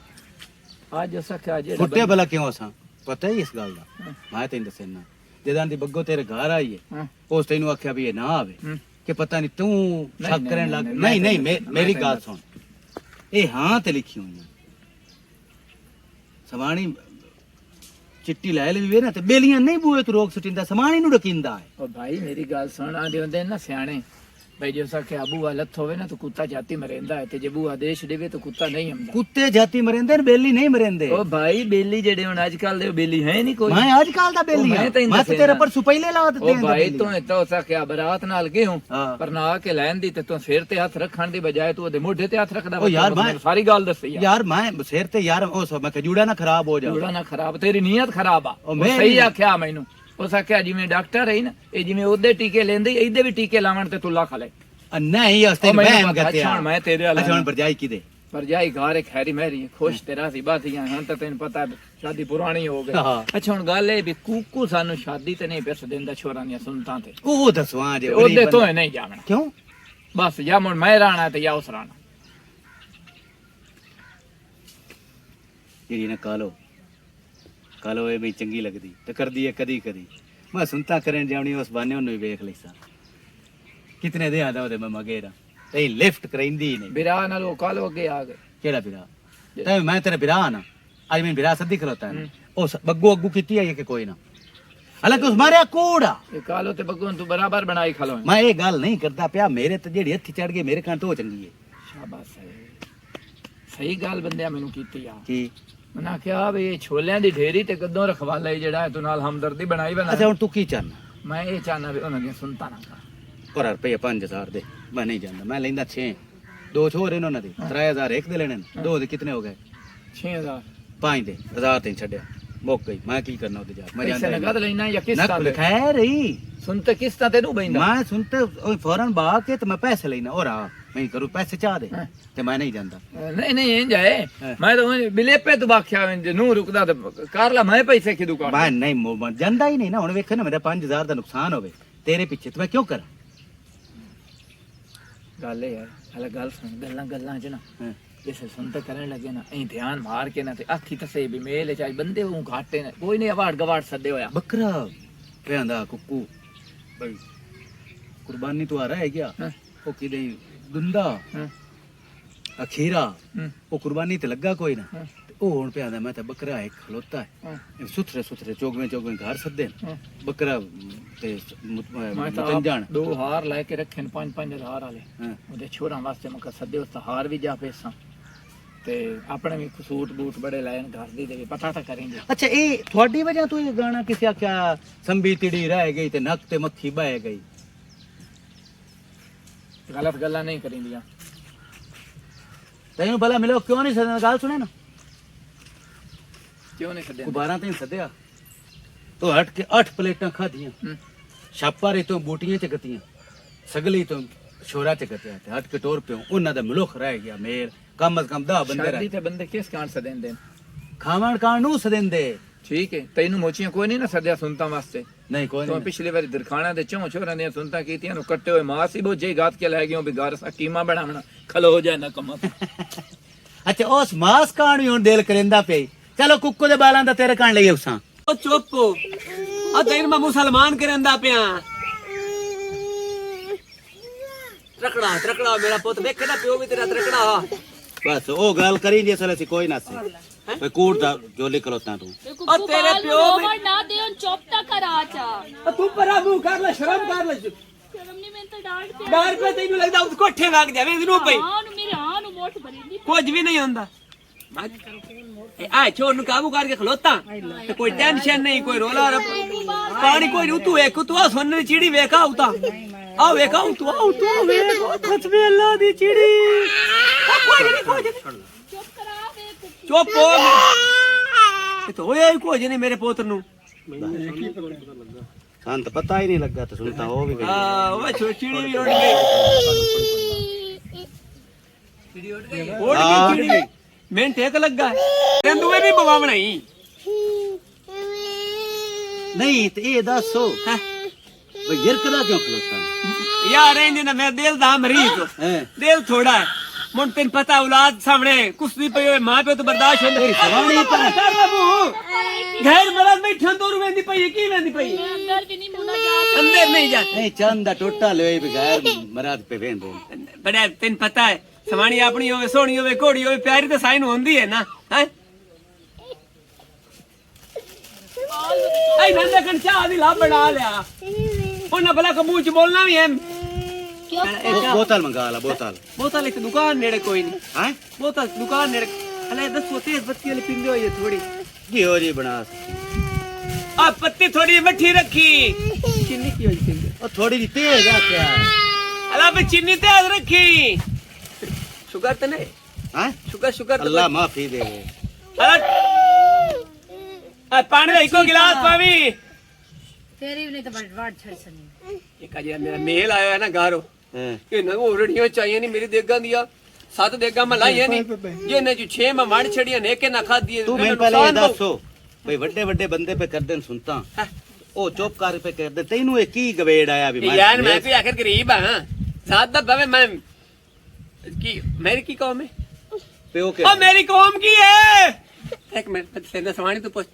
Speaker 2: ਅੱਜ ਸਖਿਆ ਜਿਹੜਾ
Speaker 5: ਫੁੱਟੇ ਭਲਾ ਕਿਉਂ ਅਸਾਂ ਪਤਾ ਹੀ ਇਸ ਗੱਲ ਦਾ ਮੈਂ ਤੈਨੂੰ ਦੱਸਣਾ ਜਦੋਂ ਦੀ ਬੱਗੋ ਤੇਰੇ ਘਰ ਆਈ ਹੈ
Speaker 2: ਹਾਂ
Speaker 5: ਉਸ ਤੈਨੂੰ ਆਖਿਆ ਵੀ ਇਹ ਨਾ ਆਵੇ
Speaker 2: ਹੂੰ।
Speaker 5: ਕਿ ਪਤਾ ਨਹੀਂ ਤੂੰ
Speaker 2: ਨਹੀਂ,
Speaker 5: ਸ਼ੱਕ ਕਰਨ ਲੱਗ
Speaker 2: ਨਹੀਂ,
Speaker 5: ਨਹੀਂ
Speaker 2: ਮੈਂ
Speaker 5: ਮੇਰੀ
Speaker 2: ਤੈਨੂੰ
Speaker 5: ਗੱਲ ਸੁਣ ਇਹ ਹਾਂ ਤੇ ਲਿਖੀ ਹੋਈ ਸਮਾਣੀ ਚਿੱਟੀ ਲੈ ਲਈ ਵੇ ਨਾ ਤੇ ਬੇਲੀਆਂ ਨਹੀਂ ਬੂਏ ਤੂੰ ਰੋਕ ਸੁਟਿੰਦਾ ਸਮਾਣੀ ਨੂੰ ਡਕਿੰਦਾ ਹੈ
Speaker 2: ਉਹ ਭਾਈ ਮੇਰੀ ਗੱਲ ਸੁਣ ਆਂਦੇ ਹੁੰਦੇ ਨਾ ਸਿਆਣੇ ਭਾਈ ਜੋ ਸਕੇ ਬੂਆ ਲੱਥ ਹੋਵੇ ਨਾ ਤਾਂ ਕੁੱਤਾ ਜਾਤੀ ਮਰੇਂਦਾ ਹੈ ਤੇ ਜੇ ਬੂਆ ਦੇਸ਼ ਦੇਵੇ ਤਾਂ ਕੁੱਤਾ ਨਹੀਂ ਹੁੰਦਾ
Speaker 5: ਕੁੱਤੇ ਜਾਤੀ ਮਰਿੰਦੇ ਨੇ ਬੇਲੀ ਨਹੀਂ ਮਰਿੰਦੇ
Speaker 2: ਉਹ ਭਾਈ ਬੇਲੀ ਜਿਹੜੇ ਹੁਣ ਅੱਜ ਕੱਲ ਦੇ ਬੇਲੀ ਹੈ ਨਹੀਂ ਕੋਈ
Speaker 5: ਮੈਂ ਅੱਜ ਕੱਲ ਦਾ ਬੇਲੀ
Speaker 2: ਮੈਂ ਤੈਨੂੰ
Speaker 5: ਮੈਂ ਤੇ ਤੇਰੇ ਪਰ ਸੁਪਈਲੇ ਲਾ ਦਿੱਤੇ
Speaker 2: ਉਹ ਭਾਈ ਤੂੰ ਇਤੋਂ ਸਕਿਆ ਬਰਾਤ ਨਾਲ ਗਏ ਹੂੰ
Speaker 5: ਹਾਂ।
Speaker 2: ਪਰ ਨਾ ਕੇ ਲੈਣ ਦੀ ਤੇ ਤੂੰ ਸਿਰ ਤੇ ਹੱਥ ਰੱਖਣ ਦੀ ਬਜਾਏ ਤੂੰ ਉਹਦੇ ਮੋਢੇ ਤੇ ਹੱਥ ਰੱਖਦਾ
Speaker 5: ਉਹ ਯਾਰ ਮੈਂ
Speaker 2: ਸਾਰੀ ਗੱਲ ਦੱਸੀ
Speaker 5: ਯਾਰ ਮੈਂ ਸਿਰ ਤੇ ਯਾਰ ਉਹ ਮੈਂ ਜੂੜਾ ਨਾ ਖਰਾਬ ਹੋ ਜਾ
Speaker 2: ਜੂੜਾ ਨਾ ਖਰਾਬ ਤੇਰੀ ਨੀਅਤ ਖਰਾਬ ਆ
Speaker 5: ਉਹ
Speaker 2: ਉਹ
Speaker 5: ਮੈਂ
Speaker 2: ਸਹੀ ਆਖਿਆ ਮੈਨੂੰ ਉਸ ਆਖਿਆ ਜਿਵੇਂ ਡਾਕਟਰ ਹੈ ਨਾ ਇਹ ਜਿਵੇਂ ਉਹਦੇ ਟੀਕੇ ਲੈਂਦੇ ਇਹਦੇ ਵੀ ਟੀਕੇ ਲਾਵਣ ਤੇ ਤੂੰ ਲੱਖ ਲੈ
Speaker 5: ਨਹੀਂ ਉਸ ਤੇ
Speaker 2: ਉਹ ਮੈਨੂੰ
Speaker 5: ਵਹਿਮ
Speaker 2: ਪਤਾ,
Speaker 5: ਗਤਿਆ
Speaker 2: ਅੱਛਾ ਹੁਣ ਮੈਂ ਤੇਰੇ ਵਾਲਾ
Speaker 5: ਅੱਛਾ ਹੁਣ ਪਰਜਾਈ ਕਿਦੇ
Speaker 2: ਪਰ ਜਾਈ ਘਰ ਇੱਕ ਖੈਰੀ ਮੈਰੀ ਖੁਸ਼ ਤੇਰਾ ਸੀ ਬਾਤੀਆਂ ਹੁਣ ਤਾਂ ਤੈਨੂੰ ਪਤਾ ਸ਼ਾਦੀ ਪੁਰਾਣੀ ਹੋ ਗਈ
Speaker 5: ਹਾਂ।
Speaker 2: ਅੱਛਾ ਹੁਣ ਗੱਲ ਇਹ ਵੀ ਕੂਕੂ ਸਾਨੂੰ ਸ਼ਾਦੀ ਤੇ ਨਹੀਂ ਪੈਸੇ ਦਿੰਦਾ ਛੋਰਾਂ ਦੀਆਂ ਸੁਣਤਾਂ ਤੇ
Speaker 5: ਉਹ ਦੱਸਵਾਂ ਜੇ
Speaker 2: ਉਹਦੇ ਤੋਂ ਹੀ ਨਹੀਂ ਜਾਵਣਾ
Speaker 5: ਕਿਉਂ
Speaker 2: ਬਸ ਜਾਂ ਹੁਣ ਮੈਂ ਰਾਣਾ ਤੇ ਜਾਂ ਉਸ ਰਾਣਾ
Speaker 5: ਜਿਹੜੀ ਨਾ ਕਾਲੋ ਇਹ ਵੀ ਚੰਗੀ ਲੱਗਦੀ ਤੇ ਕਰਦੀ ਹੈ ਕਦੀ ਕਦੀ ਮੈਂ ਸੁਣਤਾ ਕਰਨ ਜਾਵਣੀ ਉਸ ਬਾਨੇ ਉਹਨੂੰ ਵੀ ਵੇਖ ਲਈਸਾਂ ਕਿਤਨੇ ਦੇ ਆਦਾ ਉਹਦੇ ਮੈਂ ਮਗੇਰਾ ਤੇ ਲਿਫਟ ਕਰਾਂਦੀ ਨਹੀਂ
Speaker 2: ਬਿਰਾ ਨਾਲ ਉਹ ਕਾਲੋ ਅੱਗੇ ਆ ਗਏ
Speaker 5: ਕਿਹੜਾ ਬਿਰਾ ਤੇ ਮੈਂ ਤੇਰਾ ਬਿਰਾ ਨਾ ਅੱਜ ਮੈਂ ਬਿਰਾ ਸੱਦੀ ਖਲੋਤਾ ਹੈ ਉਸ ਬੱਗੂ ਅੱਗੂ ਕੀਤੀ ਹੈ ਕਿ ਕੋਈ ਨਾ ਹਾਲਾਂਕਿ ਉਸ ਮਾਰਿਆ ਕੋੜਾ
Speaker 2: ਇਹ ਕਾਲੋ ਤੇ ਬੱਗੂ ਤੂੰ ਬਰਾਬਰ ਬਣਾਈ ਖਲੋ
Speaker 5: ਮੈਂ ਇਹ ਗੱਲ ਨਹੀਂ ਕਰਦਾ ਪਿਆ ਮੇਰੇ ਤੇ ਜਿਹੜੀ ਹੱਥੀ ਚੜ ਗਈ ਮੇਰੇ ਕੰਨ ਤੋਂ ਉਹ ਚੰਗੀ ਹੈ
Speaker 2: ਸ਼ਾਬਾਸ਼ ਹੈ ਸਹੀ ਗੱਲ ਬੰਦਿਆਂ ਮੈਨੂੰ ਕੀਤੀ ਆ
Speaker 5: ਕੀ
Speaker 2: ਮਨਾ ਕਿਹਾ ਵੀ ਇਹ ਛੋਲਿਆਂ ਦੀ ਢੇਰੀ ਤੇ ਕਦੋਂ ਰਖਵਾਲਾ ਈ ਜਿਹੜਾ ਹੈ ਤੂੰ ਨਾਲ ਹਮਦਰਦੀ ਬਣਾਈ
Speaker 5: ਅੱਛਾ
Speaker 2: ਬਣਾ
Speaker 5: ਹੁਣ ਤੂੰ ਕੀ ਚਾਹਨਾ
Speaker 2: ਮੈਂ ਇਹ ਚਾਹਨਾ ਵੀ ਉਹਨਾਂ ਦੀਆਂ ਸੁਣਤਾ ਨਾ ਕਰ
Speaker 5: ਪਰ ਰੁਪਏ 5000 ਦੇ ਮੈਂ ਨਹੀਂ ਜਾਂਦਾ ਮੈਂ ਲੈਂਦਾ 6 ਦੋ ਛੋਰੇ ਨੇ ਉਹਨਾਂ ਦੇ 3000 ਇੱਕ ਦੇ ਲੈਣੇ ਨੇ ਦੋ ਦੇ ਕਿਤਨੇ ਹੋ ਗਏ
Speaker 2: 6000
Speaker 5: 5 ਦੇ 1000 ਤੇ ਛੱਡਿਆ ਮੁੱਕ ਗਈ ਮੈਂ ਕੀ ਕਰਨਾ ਉਹਦੇ ਜਾ ਮੈਂ
Speaker 2: ਪੈਸੇ
Speaker 5: ਜਾਂਦਾ
Speaker 2: ਨਗਦ ਲੈਣਾ ਜਾਂ
Speaker 5: ਨਾ
Speaker 2: ਕਿਸ਼ਤਾਂ ਤੇ
Speaker 5: ਖੈਰ ਹੀ
Speaker 2: ਸੁਣ ਤੇ ਕਿਸ਼ਤਾਂ ਤੇ ਨੂੰ ਬੈਂਦਾ
Speaker 5: ਮੈਂ ਸੁਣਤੇ ਉਹ ਫੌਰਨ ਬਾ ਕੇ ਤੇ ਮੈਂ ਪੈਸੇ ਲੈਣਾ ਔਰ ਆ ਮੈਂ ਕਰੂ ਪੈਸੇ ਚਾਹ ਦੇ ਤੇ ਮੈਂ ਨਹੀਂ ਜਾਂਦਾ
Speaker 2: ਨਹੀਂ ਨਹੀਂ ਇਹ ਜਾਏ ਮੈਂ ਤਾਂ ਬਿਲੇਪੇ ਤੋਂ ਬਾਖਿਆ ਜੇ ਨੂੰ ਰੁਕਦਾ ਤੇ ਕਰ ਲਾ ਮੈਂ ਪੈਸੇ ਕਿਦੂ ਕਰ
Speaker 5: ਮੈਂ ਨਹੀਂ ਜਾਂਦਾ ਹੀ ਨਹੀਂ ਨਾ ਹੁਣ ਵੇਖ ਨਾ ਮੇਰਾ 5000 ਦਾ ਨੁਕਸਾਨ ਹੋਵੇ ਤੇਰੇ ਪਿੱਛੇ ਤੇ ਮੈਂ ਕਿਉਂ ਕਰਾਂ
Speaker 2: ਗੱਲ ਇਹ ਹੈ ਹਲੇ ਗੱਲ ਸੁਣ ਗੱਲਾਂ ਗੱਲਾਂ ਚ ਨਾ ਜਿਸੇ ਸੁਣਤੇ ਕਰਨ ਲੱਗੇ ਨਾ ਐਂ ਧਿਆਨ ਮਾਰ ਕੇ ਨਾ ਤੇ ਅੱਖੀ ਤਸੇ ਵੀ ਮੇਲੇ ਚਾਹੇ ਬੰਦੇ ਉਹ ਘਾਟੇ ਨੇ ਕੋਈ ਨਹੀਂ ਅਵਾੜ ਗਵਾੜ ਸੱਦੇ ਹੋਇਆ
Speaker 5: ਬੱਕਰਾ ਕਹਿੰਦਾ ਕੁੱਕੂ ਬਈ ਕੁਰਬਾਨੀ ਤੋਂ ਆ ਰਿਹਾ ਹੈ ਗਿਆ ਉਹ ਕਿਦੇ ਦੁੰਦਾ ਅਖੀਰਾ ਉਹ ਕੁਰਬਾਨੀ ਤੇ ਲੱਗਾ ਕੋਈ ਨਾ ਤੇ ਉਹ ਹੁਣ ਪਿਆ ਮੈਂ ਤਾਂ ਬੱਕਰਾ ਇੱਕ ਖਲੋਤਾ ਹੈ ਸੁਥਰੇ ਸੁਥਰੇ ਚੋਗਵੇਂ ਚੋਗਵੇਂ ਘਰ ਸੱਦੇ ਬੱਕਰਾ ਤੇ ਮੁਤੰਜਾਨ
Speaker 2: ਦੋ ਹਾਰ ਲੈ ਕੇ ਰੱਖੇ ਨੇ 5-5000 ਵਾਲੇ ਉਹਦੇ ਛੋਰਾਂ ਵਾਸਤੇ ਮੈਂ ਸੱਦੇ ਉਸ ਹਾਰ ਵੀ ਜਾ ਪੈਸਾ ਤੇ ਆਪਣੇ ਵੀ ਸੂਟ ਬੂਟ ਬੜੇ ਲੈਣ ਘਰ ਦੀ ਦੇ ਪਤਾ ਤਾਂ ਕरेंगे
Speaker 5: ਅੱਛਾ ਇਹ ਤੁਹਾਡੀ ਵਜ੍ਹਾ ਤੋਂ ਇਹ ਗਾਣਾ ਕਿਸੇ ਆਖਿਆ ਸੰਭੀ ਤਿੜੀ ਰਹਿ ਗਈ ਤੇ ਨੱਕ ਤੇ ਮੱਖੀ ਬਹਿ ਗਈ
Speaker 2: ਗਲਤ ਗੱਲਾਂ ਨਹੀਂ ਕਰੀਂਦੀਆਂ
Speaker 5: ਤੈਨੂੰ ਭਲਾ ਮਿਲੋ ਕਿਉਂ ਨਹੀਂ ਸੱਦਣਾ ਗੱਲ ਸੁਣੇ ਨਾ
Speaker 2: ਕਿਉਂ ਨਹੀਂ ਸੱਦਿਆ
Speaker 5: 12 ਤੇ ਸੱਦਿਆ ਤੋ ਹਟ ਕੇ 8 ਪਲੇਟਾਂ ਖਾਧੀਆਂ ਛਾਪਾਰੇ ਤੋਂ ਬੂਟੀਆਂ ਚ ਗਤੀਆਂ ਸਗਲੀ ਤੋਂ ਸ਼ੋਰਾ ਚ ਗਤਿਆ ਤੇ ਹਟ ਕੇ ਟੋਰ ਪਿਓ ਉਹਨਾਂ ਦਾ ਮਲੁਖ ਰਹਿ ਗਿਆ ਮੇਰ ਕਮ ਅਜ਼ ਕਮ 10 ਬੰਦੇ
Speaker 2: ਸ਼ਾਦੀ
Speaker 5: ਰਹਿ
Speaker 2: ਤੇ ਬੰਦੇ ਕਿਸ ਕਾਰਨ ਸਦਿੰਦੇ
Speaker 5: ਖਾਵਣ ਕਾਣ ਨੂੰ ਸਦਿੰਦੇ
Speaker 2: ਠੀਕ ਹੈ ਤੈਨੂੰ ਮੋਚੀਆਂ ਕੋਈ ਨਹੀਂ ਨਾ ਸੱਦਿਆ ਸੁਣਤਾ ਵਾਸਤੇ
Speaker 5: ਨਹੀਂ ਕੋਈ
Speaker 2: ਤੂੰ
Speaker 5: ਨਹੀਂ
Speaker 2: ਪਿਛਲੀ ਵਾਰੀ ਦਰਖਾਣਾ ਦੇ ਚੋਂ ਛੋਰਾਂ ਦੀਆਂ ਸੁਣਤਾ ਕੀਤੀਆਂ ਨੂੰ ਕੱਟੇ ਹੋਏ ਮਾਂ ਸੀ ਬੋਝੇ ਗਾਤ ਕੇ ਲੈ ਗਿਓ ਵੀ ਘਰ ਸਾ ਕੀਮਾ ਬਣਾਵਣਾ ਖਲੋ ਹੋ ਜਾਏ ਨਾ ਕਮਾ
Speaker 5: ਅੱਛਾ ਉਸ ਮਾਸ ਕਾਣ ਵੀ ਹੁਣ ਦਿਲ ਕਰਿੰਦਾ ਪਈ ਚਲੋ ਕੁੱਕੂ ਦੇ ਬਾਲਾਂ ਦਾ ਤੇਰੇ ਕਾਣ ਲਈ ਉਸਾਂ
Speaker 4: ਉਹ ਚੁੱਪ ਆ ਤੈਨੂੰ ਮੈਂ ਮੁਸਲਮਾਨ ਕਰੰਦਾ ਪਿਆ ਤਰਕੜਾ ਮੇਰਾ ਪੁੱਤ ਵੇਖੇ ਨਾ ਪਿਓ ਵੀ ਤੇਰਾ ਤਰਕੜਾ
Speaker 5: ਬਸ ਉਹ ਗੱਲ ਕਰੀ ਜੇ ਅਸਲ ਅਸੀਂ ਕੋਈ ਨਾ ਸੀ ਕੋਈ ਕੂੜ ਦਾ ਜੋਲੀ ਖਲੋਤਾ ਤੂੰ
Speaker 3: ਉਹ
Speaker 4: ਤੇਰੇ ਪਿਓ
Speaker 3: ਨਾ ਦੇ ਉਹ ਚੁੱਪ ਤਾਂ ਕਰਾ ਚਾ
Speaker 4: ਤੂੰ ਪਰਾ ਮੂੰਹ ਕਰ ਲੈ ਸ਼ਰਮ ਕਰ ਲੈ
Speaker 3: ਸ਼ਰਮ ਨਹੀਂ ਮੈਨੂੰ ਤਾਂ ਡਾਂਟ ਪਿਆ
Speaker 4: ਡਰ ਪੇ ਤੈਨੂੰ ਲੱਗਦਾ ਉਸ ਕੋਠੇ ਵਗ ਜਾਵੇਂ ਇਹਨੂੰ ਪਈ
Speaker 3: ਹਾਂ ਨੂੰ ਮੇਰੇ ਹਾਂ ਨੂੰ ਮੋਟ ਭਰੀ ਦੀ
Speaker 4: ਕੁਝ ਵੀ ਨਹੀਂ ਹੁੰਦਾ ਆ ਛੋੜ ਨੂੰ ਕਾਬੂ ਕਰਕੇ ਖਲੋਤਾ ਤੇ ਕੋਈ ਟੈਨਸ਼ਨ ਨਹੀਂ ਕੋਈ ਰੋਲਾ ਪਾਣੀ ਕੋਈ ਨਹੀਂ ਤੂੰ ਇੱਕ ਤੂੰ ਆ ਸੋਨੇ ਦੀ ਚਿੜੀ ਵੇਖਾ ਉਤਾ ਆ ਵੇਖਾ ਤੂੰ ਵੇਖ ਖਤਮੇ ਅੱਲਾ ਦੀ ਚਿੜੀ ਕੋਈ ਨਹੀਂ
Speaker 3: ਚੁੱਪ ਕਰਾ ਦੇ
Speaker 4: ਚੁੱਪ ਹੋ ਇਹ ਤਾਂ ਹੋਇਆ ਹੀ ਕੁਝ ਨਹੀਂ ਮੇਰੇ ਪੁੱਤਰ ਨੂੰ
Speaker 5: ਸਾਨੂੰ ਤਾਂ ਪਤਾ ਹੀ ਨਹੀਂ ਲੱਗਾ ਤੇ ਸੁਣਤਾ ਉਹ ਵੀ ਗਈ
Speaker 4: ਉਹ ਚਿੜੀ ਵੀ ਉੱਡ ਗਈ ਚਿੜੀ ਮੈਂ ਟੇਕ ਲੱਗਾ ਤੈਨੂੰ ਇਹ ਵੀ ਬਵਾ ਬਣਾਈ
Speaker 5: ਨਹੀਂ ਤੇ ਇਹ ਦੱਸੋ ਬਈ ਯਰਕਦਾ ਕਿਉਂ ਖਲੋਤਾ
Speaker 4: ਯਾਰ ਇਹਨੇ ਨਾ ਮੈਂ ਦਿਲ ਦਾ ਮਰੀਜ਼
Speaker 5: ਹੈ
Speaker 4: ਦਿਲ ਥੋੜਾ ਹੈ ਮੁੰਡ ਤੈਨੂੰ ਪਤਾ ਔਲਾਦ ਸਾਹਮਣੇ ਕੁਸਦੀ ਪਈ ਹੋਏ ਮਾਂ ਪਿਓ ਤੋਂ ਬਰਦਾਸ਼ਤ ਹੁੰਦੀ
Speaker 5: ਸਵਾਣੀ ਪਰ
Speaker 4: ਘਰ ਮਰਦ ਬੈਠਣ ਤੋਂ ਰੁਵੇਂਦੀ ਪਈ ਕੀ ਵੇਂਦੀ ਪਈ
Speaker 3: अंदर भी नहीं मुना जा
Speaker 4: ਅੰਦਰ ਨਹੀਂ ਜਾ
Speaker 5: ਨਹੀਂ ਚੰਦ ਦਾ ਟੋਟਾ ਲੋਏ ਬਗੈਰ ਮਰਾਦ ਪੇ ਵੇਂਦੇ
Speaker 4: ਬੜਾ ਤੈਨੂੰ ਪਤਾ ਹੈ ਸਵਾਣੀ ਆਪਣੀ ਹੋਵੇ ਸੋਹਣੀ ਹੋਵੇ ਘੋੜੀ ਹੋਵੇ ਪਿਆਰੀ ਤਾਂ ਸਾਈਨ ਹੁੰਦੀ ਹੈ ਨਾ ਹੈ ਆਈ ਨੰਦਾ ਕਣ ਚਾਹ ਦੀ ਲਾ ਬਣਾ ਲਿਆ ਉਹਨਾਂ ਭਲਾ ਕਬੂਚ ਬੋਲਣਾ ਵੀ ਹੈ
Speaker 5: ਬੋਤਲ ਮੰਗਾ ਲਾ ਬੋਤਲ
Speaker 4: ਬੋਤਲ ਇੱਕ ਦੁਕਾਨ ਨੇੜੇ ਕੋਈ ਨਹੀਂ
Speaker 5: ਹੈ
Speaker 4: ਬੋਤਲ ਦੁਕਾਨ ਨੇੜੇ ਹਲੇ ਦੱਸੋ ਤੇਜ਼ ਬੱਤੀ ਵਾਲੀ ਪਿੰਦੇ ਹੋਈ ਥੋੜੀ
Speaker 5: ਕੀ ਹੋ ਜੀ ਬਣਾ
Speaker 4: ਆ ਪੱਤੀ ਥੋੜੀ ਮੱਠੀ ਰੱਖੀ ਚੀਨੀ ਕੀ ਹੋਈ ਪਿੰਦੇ
Speaker 5: ਉਹ ਥੋੜੀ ਜਿਹੀ ਤੇਜ਼ ਆ ਕਿਆ
Speaker 4: ਅਲਾ ਵੀ ਚੀਨੀ ਤੇਜ਼ ਰੱਖੀ ਸ਼ੂਗਰ ਤਾਂ ਨਹੀਂ
Speaker 5: ਹੈ
Speaker 4: ਸ਼ੂਗਰ
Speaker 5: ਅੱਲਾ ਮਾਫੀ ਦੇਵੇ
Speaker 4: ਆ ਪਾਣੀ ਦਾ ਇੱਕੋ ਗਿਲਾਸ ਪਾਵੀ
Speaker 1: ਤੇਰੀ ਵੀ ਨਹੀਂ ਤਾਂ ਵਾੜ ਛੜ ਸਨੀ
Speaker 4: ਇੱਕ ਅਜੇ ਮੇਰਾ ਮੇਲ ਆਇਆ ਹੈ ਨਾ ਗਾਰੋ
Speaker 5: ਹਾਂ
Speaker 4: ਇਹ ਨਾ ਉਹ ਰੜੀਆਂ ਚਾਹੀਏ ਨਹੀਂ ਮੇਰੀ ਦੇਗਾਂ ਦੀਆਂ 7 ਦੇਗਾਂ ਮੈਂ ਲਾਈਆਂ ਨਹੀਂ ਜਿਹਨੇ ਚ 6 ਮੈਂ ਵੜ ਛੜੀਆਂ ਨੇ ਕਿ ਨਾ ਖਾਦੀ
Speaker 5: ਤੂੰ ਮੈਨੂੰ ਪਹਿਲੇ ਇਹ ਦੱਸੋ ਭਈ ਵੱਡੇ ਵੱਡੇ ਬੰਦੇ ਪੇ ਕਰਦੇ ਨੇ ਸੁਣਤਾ ਉਹ ਚੁੱਪ ਕਰ ਪੇ ਕਰਦੇ ਤੈਨੂੰ ਇਹ ਕੀ ਗਵੇੜ ਆਇਆ ਵੀ
Speaker 4: ਯਾਰ ਮੈਂ ਵੀ ਆਖਰ ਗਰੀਬ ਹਾਂ ਸਾਦਾ ਬਵੇ ਮੈਂ ਕੀ ਮੇਰੀ ਕੀ ਕੌਮ ਹੈ
Speaker 5: ਪਿਓ ਕੇ
Speaker 4: ਉਹ ਮੇਰੀ ਕੌਮ ਕੀ ਹੈ ਇੱਕ ਮਿੰਟ ਸੈਨਾ ਸਵਾਣੀ ਤੋਂ ਪੁੱਛ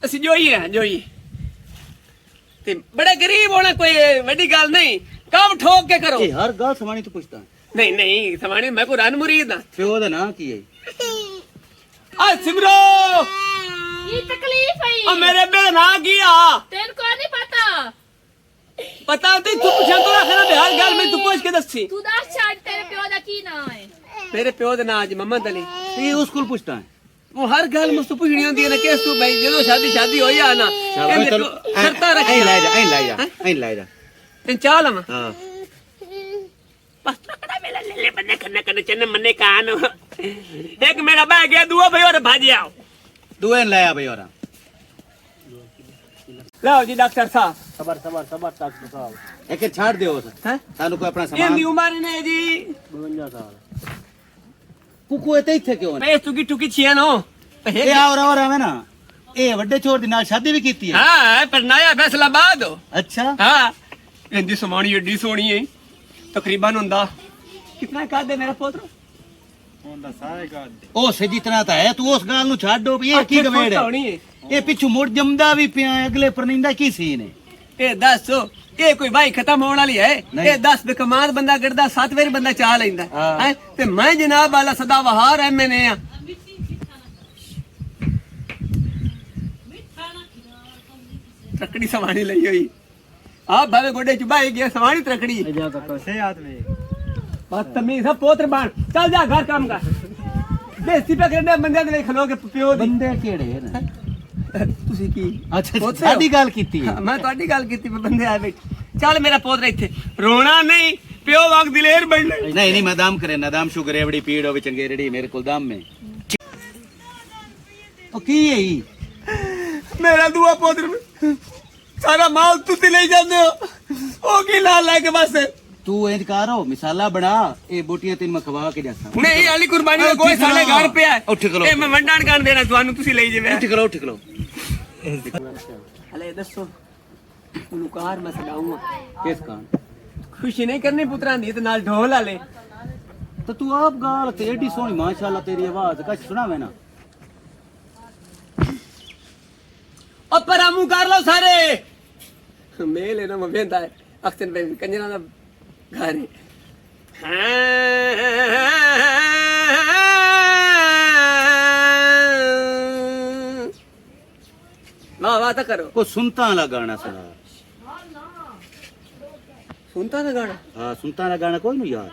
Speaker 4: ਅਸੀਂ ਜੋਈ ਤੇ ਬੜਾ ਗਰੀਬ ਹੋਣਾ ਕੋਈ ਵੱਡੀ ਗੱਲ ਨਹੀਂ ਕੰਮ ਠੋਕ ਕੇ ਕਰੋ
Speaker 5: ਇਹ ਹਰ ਗੱਲ ਸਮਾਣੀ ਤੋਂ ਪੁੱਛਦਾ
Speaker 4: ਨਹੀਂ ਸਵਾਣੀ ਮੈਂ ਕੋਈ ਰਨ ਮੁਰੀਦ ਹਾਂ
Speaker 5: ਪਿਓ ਦਾ ਨਾਂ ਕੀ ਹੈ
Speaker 4: ਆ ਸਿਮਰੋ
Speaker 3: ये तकलीफ है
Speaker 4: ਉਹ ਮੇਰੇ ਬੇ ਨਾ ਗਿਆ
Speaker 3: तेरे को नहीं पता
Speaker 4: ਪਤਾ ਤੇ ਤੂੰ ਪੁੱਛਿਆ ਤੋਂ ਆਖਣਾ ਵੀ ਹਰ ਗੱਲ ਮੈਂ ਤੂੰ ਪੁੱਛ ਕੇ ਦੱਸੀ
Speaker 3: तू दस छाड़ तेरे प्यो दा की ना है
Speaker 4: ਮੇਰੇ ਪਿਓ ਦਾ ਨਾਂ ਅੱਜ ਮੁਹੰਮਦ ਅਲੀ
Speaker 5: ਇਹ ਉਸ ਕੋਲ ਪੁੱਛਦਾ ਹੈ
Speaker 4: ਉਹ ਹਰ ਗੱਲ ਮੁਸਤੂ ਪੁੱਛਣੀ ਹੁੰਦੀ ਹੈ ਨਾ ਕਿਸ ਤੂੰ ਬਈ ਜਦੋਂ ਸ਼ਾਦੀ ਹੋਈ ਆ ਨਾ ਸ਼ਰਤਾਂ ਰੱਖੀ
Speaker 5: ਲੈ ਜਾ
Speaker 4: ਤੇ ਚਾਹ ਲਵਾਂ
Speaker 5: ਹਾਂ
Speaker 4: ਬਸ ਟਕੜਾ ਮੇਲਾ ਲੈ ਲੈ ਬੰਨੇ ਕੰਨੇ ਚੰਨ ਮੰਨੇ ਕਾਨ ਇੱਕ ਮੇਰਾ ਬਹਿ ਗਿਆ ਦੂਆ ਭਈ ਹੋਰ ਭੱਜ ਆਓ
Speaker 5: ਦੂਏ ਲੈ ਆ ਬਈ ਹੋਰਾਂ
Speaker 4: ਲਓ ਜੀ ਡਾਕਟਰ ਸਾਹਿਬ
Speaker 5: ਸਬਰ ਡਾਕਟਰ ਸਾਹਿਬ ਇੱਕ ਛੱਡ ਦਿਓ
Speaker 4: ਹੈ
Speaker 5: ਸਾਨੂੰ ਕੋਈ ਆਪਣਾ ਸਮਾਨ
Speaker 4: ਇਹਦੀ ਉਮਰ ਨੇ ਜੀ
Speaker 5: 52 ਸਾਲ ਕੁਕੂ ਇੱਥੇ ਕਿਉਂ
Speaker 4: ਮੈਂ ਤੁਕੀ ਟੁਕੀ ਛੀਆਂ ਨੋ
Speaker 5: ਇਹ ਔਰ ਆਵੇ ਨਾ ਇਹ ਵੱਡੇ ਛੋਰ ਦੀ ਨਾਲ ਸ਼ਾਦੀ ਵੀ ਕੀਤੀ ਹੈ
Speaker 4: ਹਾਂ ਪਰ ਨया ਫੈਸਲਾ ਬਾਦ
Speaker 5: ਅੱਛਾ
Speaker 4: ਹਾਂ ਇਹਦੀ ਸਮਾਣੀ ਏਡੀ ਸੋਹਣੀ ਹੈ ਤਕਰੀਬਨ ਹੁੰਦਾ ਕਿੰਨਾ ਕਾਦੇ ਮੇਰਾ ਪੁੱਤਰ
Speaker 5: ਉਹ ਸੇ ਜਿਤਨਾ ਤਾਂ ਹੈ ਤੂੰ ਉਸ ਗੱਲ ਨੂੰ ਛੱਡੋ ਵੀ ਇਹ ਕੀ ਗਵੇੜ ਹੈ
Speaker 4: ਹੋਣੀ ਹੈ
Speaker 5: ਇਹ ਪਿੱਛੂ ਮੁੜ ਜੰਮਦਾ ਵੀ ਪਿਆ ਅਗਲੇ ਪਰਨਿੰਦਾ ਕੀ ਸੀਨ ਹੈ
Speaker 4: ਇਹ ਦੱਸੋ ਇਹ ਕੋਈ ਭਾਈ ਖਤਮ ਹੋਣ ਵਾਲੀ ਹੈ ਇਹ 10 ਬਕਮਾਲ ਬੰਦਾ ਗੜਦਾ 7 ਵਾਰੀ ਬੰਦਾ ਚਾਹ ਲੈਂਦਾ ਹੈ ਤੇ ਮੈਂ ਜਨਾਬ ਵਾਲਾ ਸਦਾ ਵਹਾਰ ਐਮਐਨਏ ਆ ਤਕੜੀ ਸਵਾਣੀ ਲਈ ਹੋਈ ਆ ਭਾਵੇਂ ਗੋਡੇ ਚ ਬਾਈ ਗਿਆ ਸਵਾਣੀ ਤਕੜੀ ਬਸ ਤਮੀਜ਼ ਆ ਪੋਤਰ ਬਣ ਚੱਲ ਜਾ ਘਰ ਕੰਮ ਕਰ ਬੇਇੱਜ਼ਤੀ ਪੇ ਕਰਨੇ ਬੰਦਿਆਂ ਦੇ ਲਈ ਖਲੋ ਕੇ ਪਿਓ ਦੀ
Speaker 5: ਬੰਦੇ ਕਿਹੜੇ ਨੇ
Speaker 4: ਤੁਸੀਂ ਕੀ
Speaker 5: ਅੱਛਾ ਸਾਡੀ ਗੱਲ ਕੀਤੀ ਹੈ
Speaker 4: ਮੈਂ ਤੁਹਾਡੀ ਗੱਲ ਕੀਤੀ ਬੰਦੇ ਆਏ ਬੈਠੇ ਚੱਲ ਮੇਰਾ ਪੋਤਰਾ ਇੱਥੇ ਰੋਣਾ ਨਹੀਂ ਪਿਓ ਵਾਂਗ ਦਿਲੇਰ ਬਣਨਾ
Speaker 5: ਨਹੀਂ ਮੈਂ ਦਾਮ ਕਰੇ ਨਾ ਦਾਮ ਸ਼ੂਗਰ ਐਵੜੀ ਪੀੜ ਹੋਵੇ ਚੰਗੇਰੜੀ ਮੇਰੇ ਕੋਲ ਦਾਮ ਮੇ ਉਹ ਕੀ ਹੈ
Speaker 4: ਮੇਰਾ ਦੂਆ ਪੋਤਰ ਸਾਰਾ ਮਾਲ ਤੁਸੀਂ ਲਈ ਜਾਂਦੇ ਹੋ ਉਹ ਕੀ ਲਾ ਲੈ ਕੇ ਬਸ
Speaker 5: ਤੂੰ ਇੰਜ ਕਰੋ ਮਿਸਾਲਾ ਬਣਾ ਇਹ ਬੋਟੀਆਂ ਤੈਨੂੰ ਮੈਂ ਖਵਾ ਕੇ ਜਾਸਾਂ
Speaker 4: ਨਹੀਂ ਅਲੀ ਕੁਰਬਾਨੀ ਦਾ ਕੋਈ ਸਾਡੇ ਘਰ ਪਿਆ
Speaker 5: ਉੱਠ ਖਲੋ
Speaker 4: ਇਹ ਮੈਂ ਵੰਡਾਣ ਕਰਨ ਦੇਣਾ ਤੁਹਾਨੂੰ ਤੁਸੀਂ ਲਈ ਜਿਵੇਂ
Speaker 5: ਉੱਠ ਖਲੋ
Speaker 4: ਹਲੇ ਦੱਸੋ ਗੁਲੂਕਾਰ ਮੈਂ ਸਗਾਉਂਗਾ
Speaker 5: ਕਿਸ ਕਾਨ
Speaker 4: ਖੁਸ਼ੀ ਨਹੀਂ ਕਰਨੀ ਪੁੱਤਰਾਂ ਦੀ ਤੇ ਨਾਲ ਢੋਲ ਵਾਲੇ
Speaker 5: ਤਾਂ ਤੂੰ ਆਪ ਗਾਲ ਤੇ ਏਡੀ ਸੋਹਣੀ ਮਾਸ਼ਾਅੱਲਾ ਤੇਰੀ ਆਵਾਜ਼ ਕੱਚ ਸੁਣਾਵੇ ਨਾ
Speaker 4: ਉਹ ਪਰਾਂ ਮੂੰਹ ਕਰ ਲਓ ਸਾਰੇ ਮੇਲ ਇਹਨਾਂ ਮੈਂ ਵੇਂਦਾ ਅਕਸਰ ਬੇ ਕੰਜਰਾਂ ਦਾ ਘਰ ਵਾਹ ਤਾਂ ਕਰੋ
Speaker 5: ਕੋ ਸੁਨਤਾ ਵਾਲਾ ਗਾਣਾ ਸੁਣਾ
Speaker 4: ਸੁਣਤਾ ਨਾ ਗਾਣਾ
Speaker 5: ਹਾਂ ਸੁਨਤਾ ਵਾਲਾ ਗਾਣਾ ਕੋਈ ਨਹੀਂ ਯਾਰ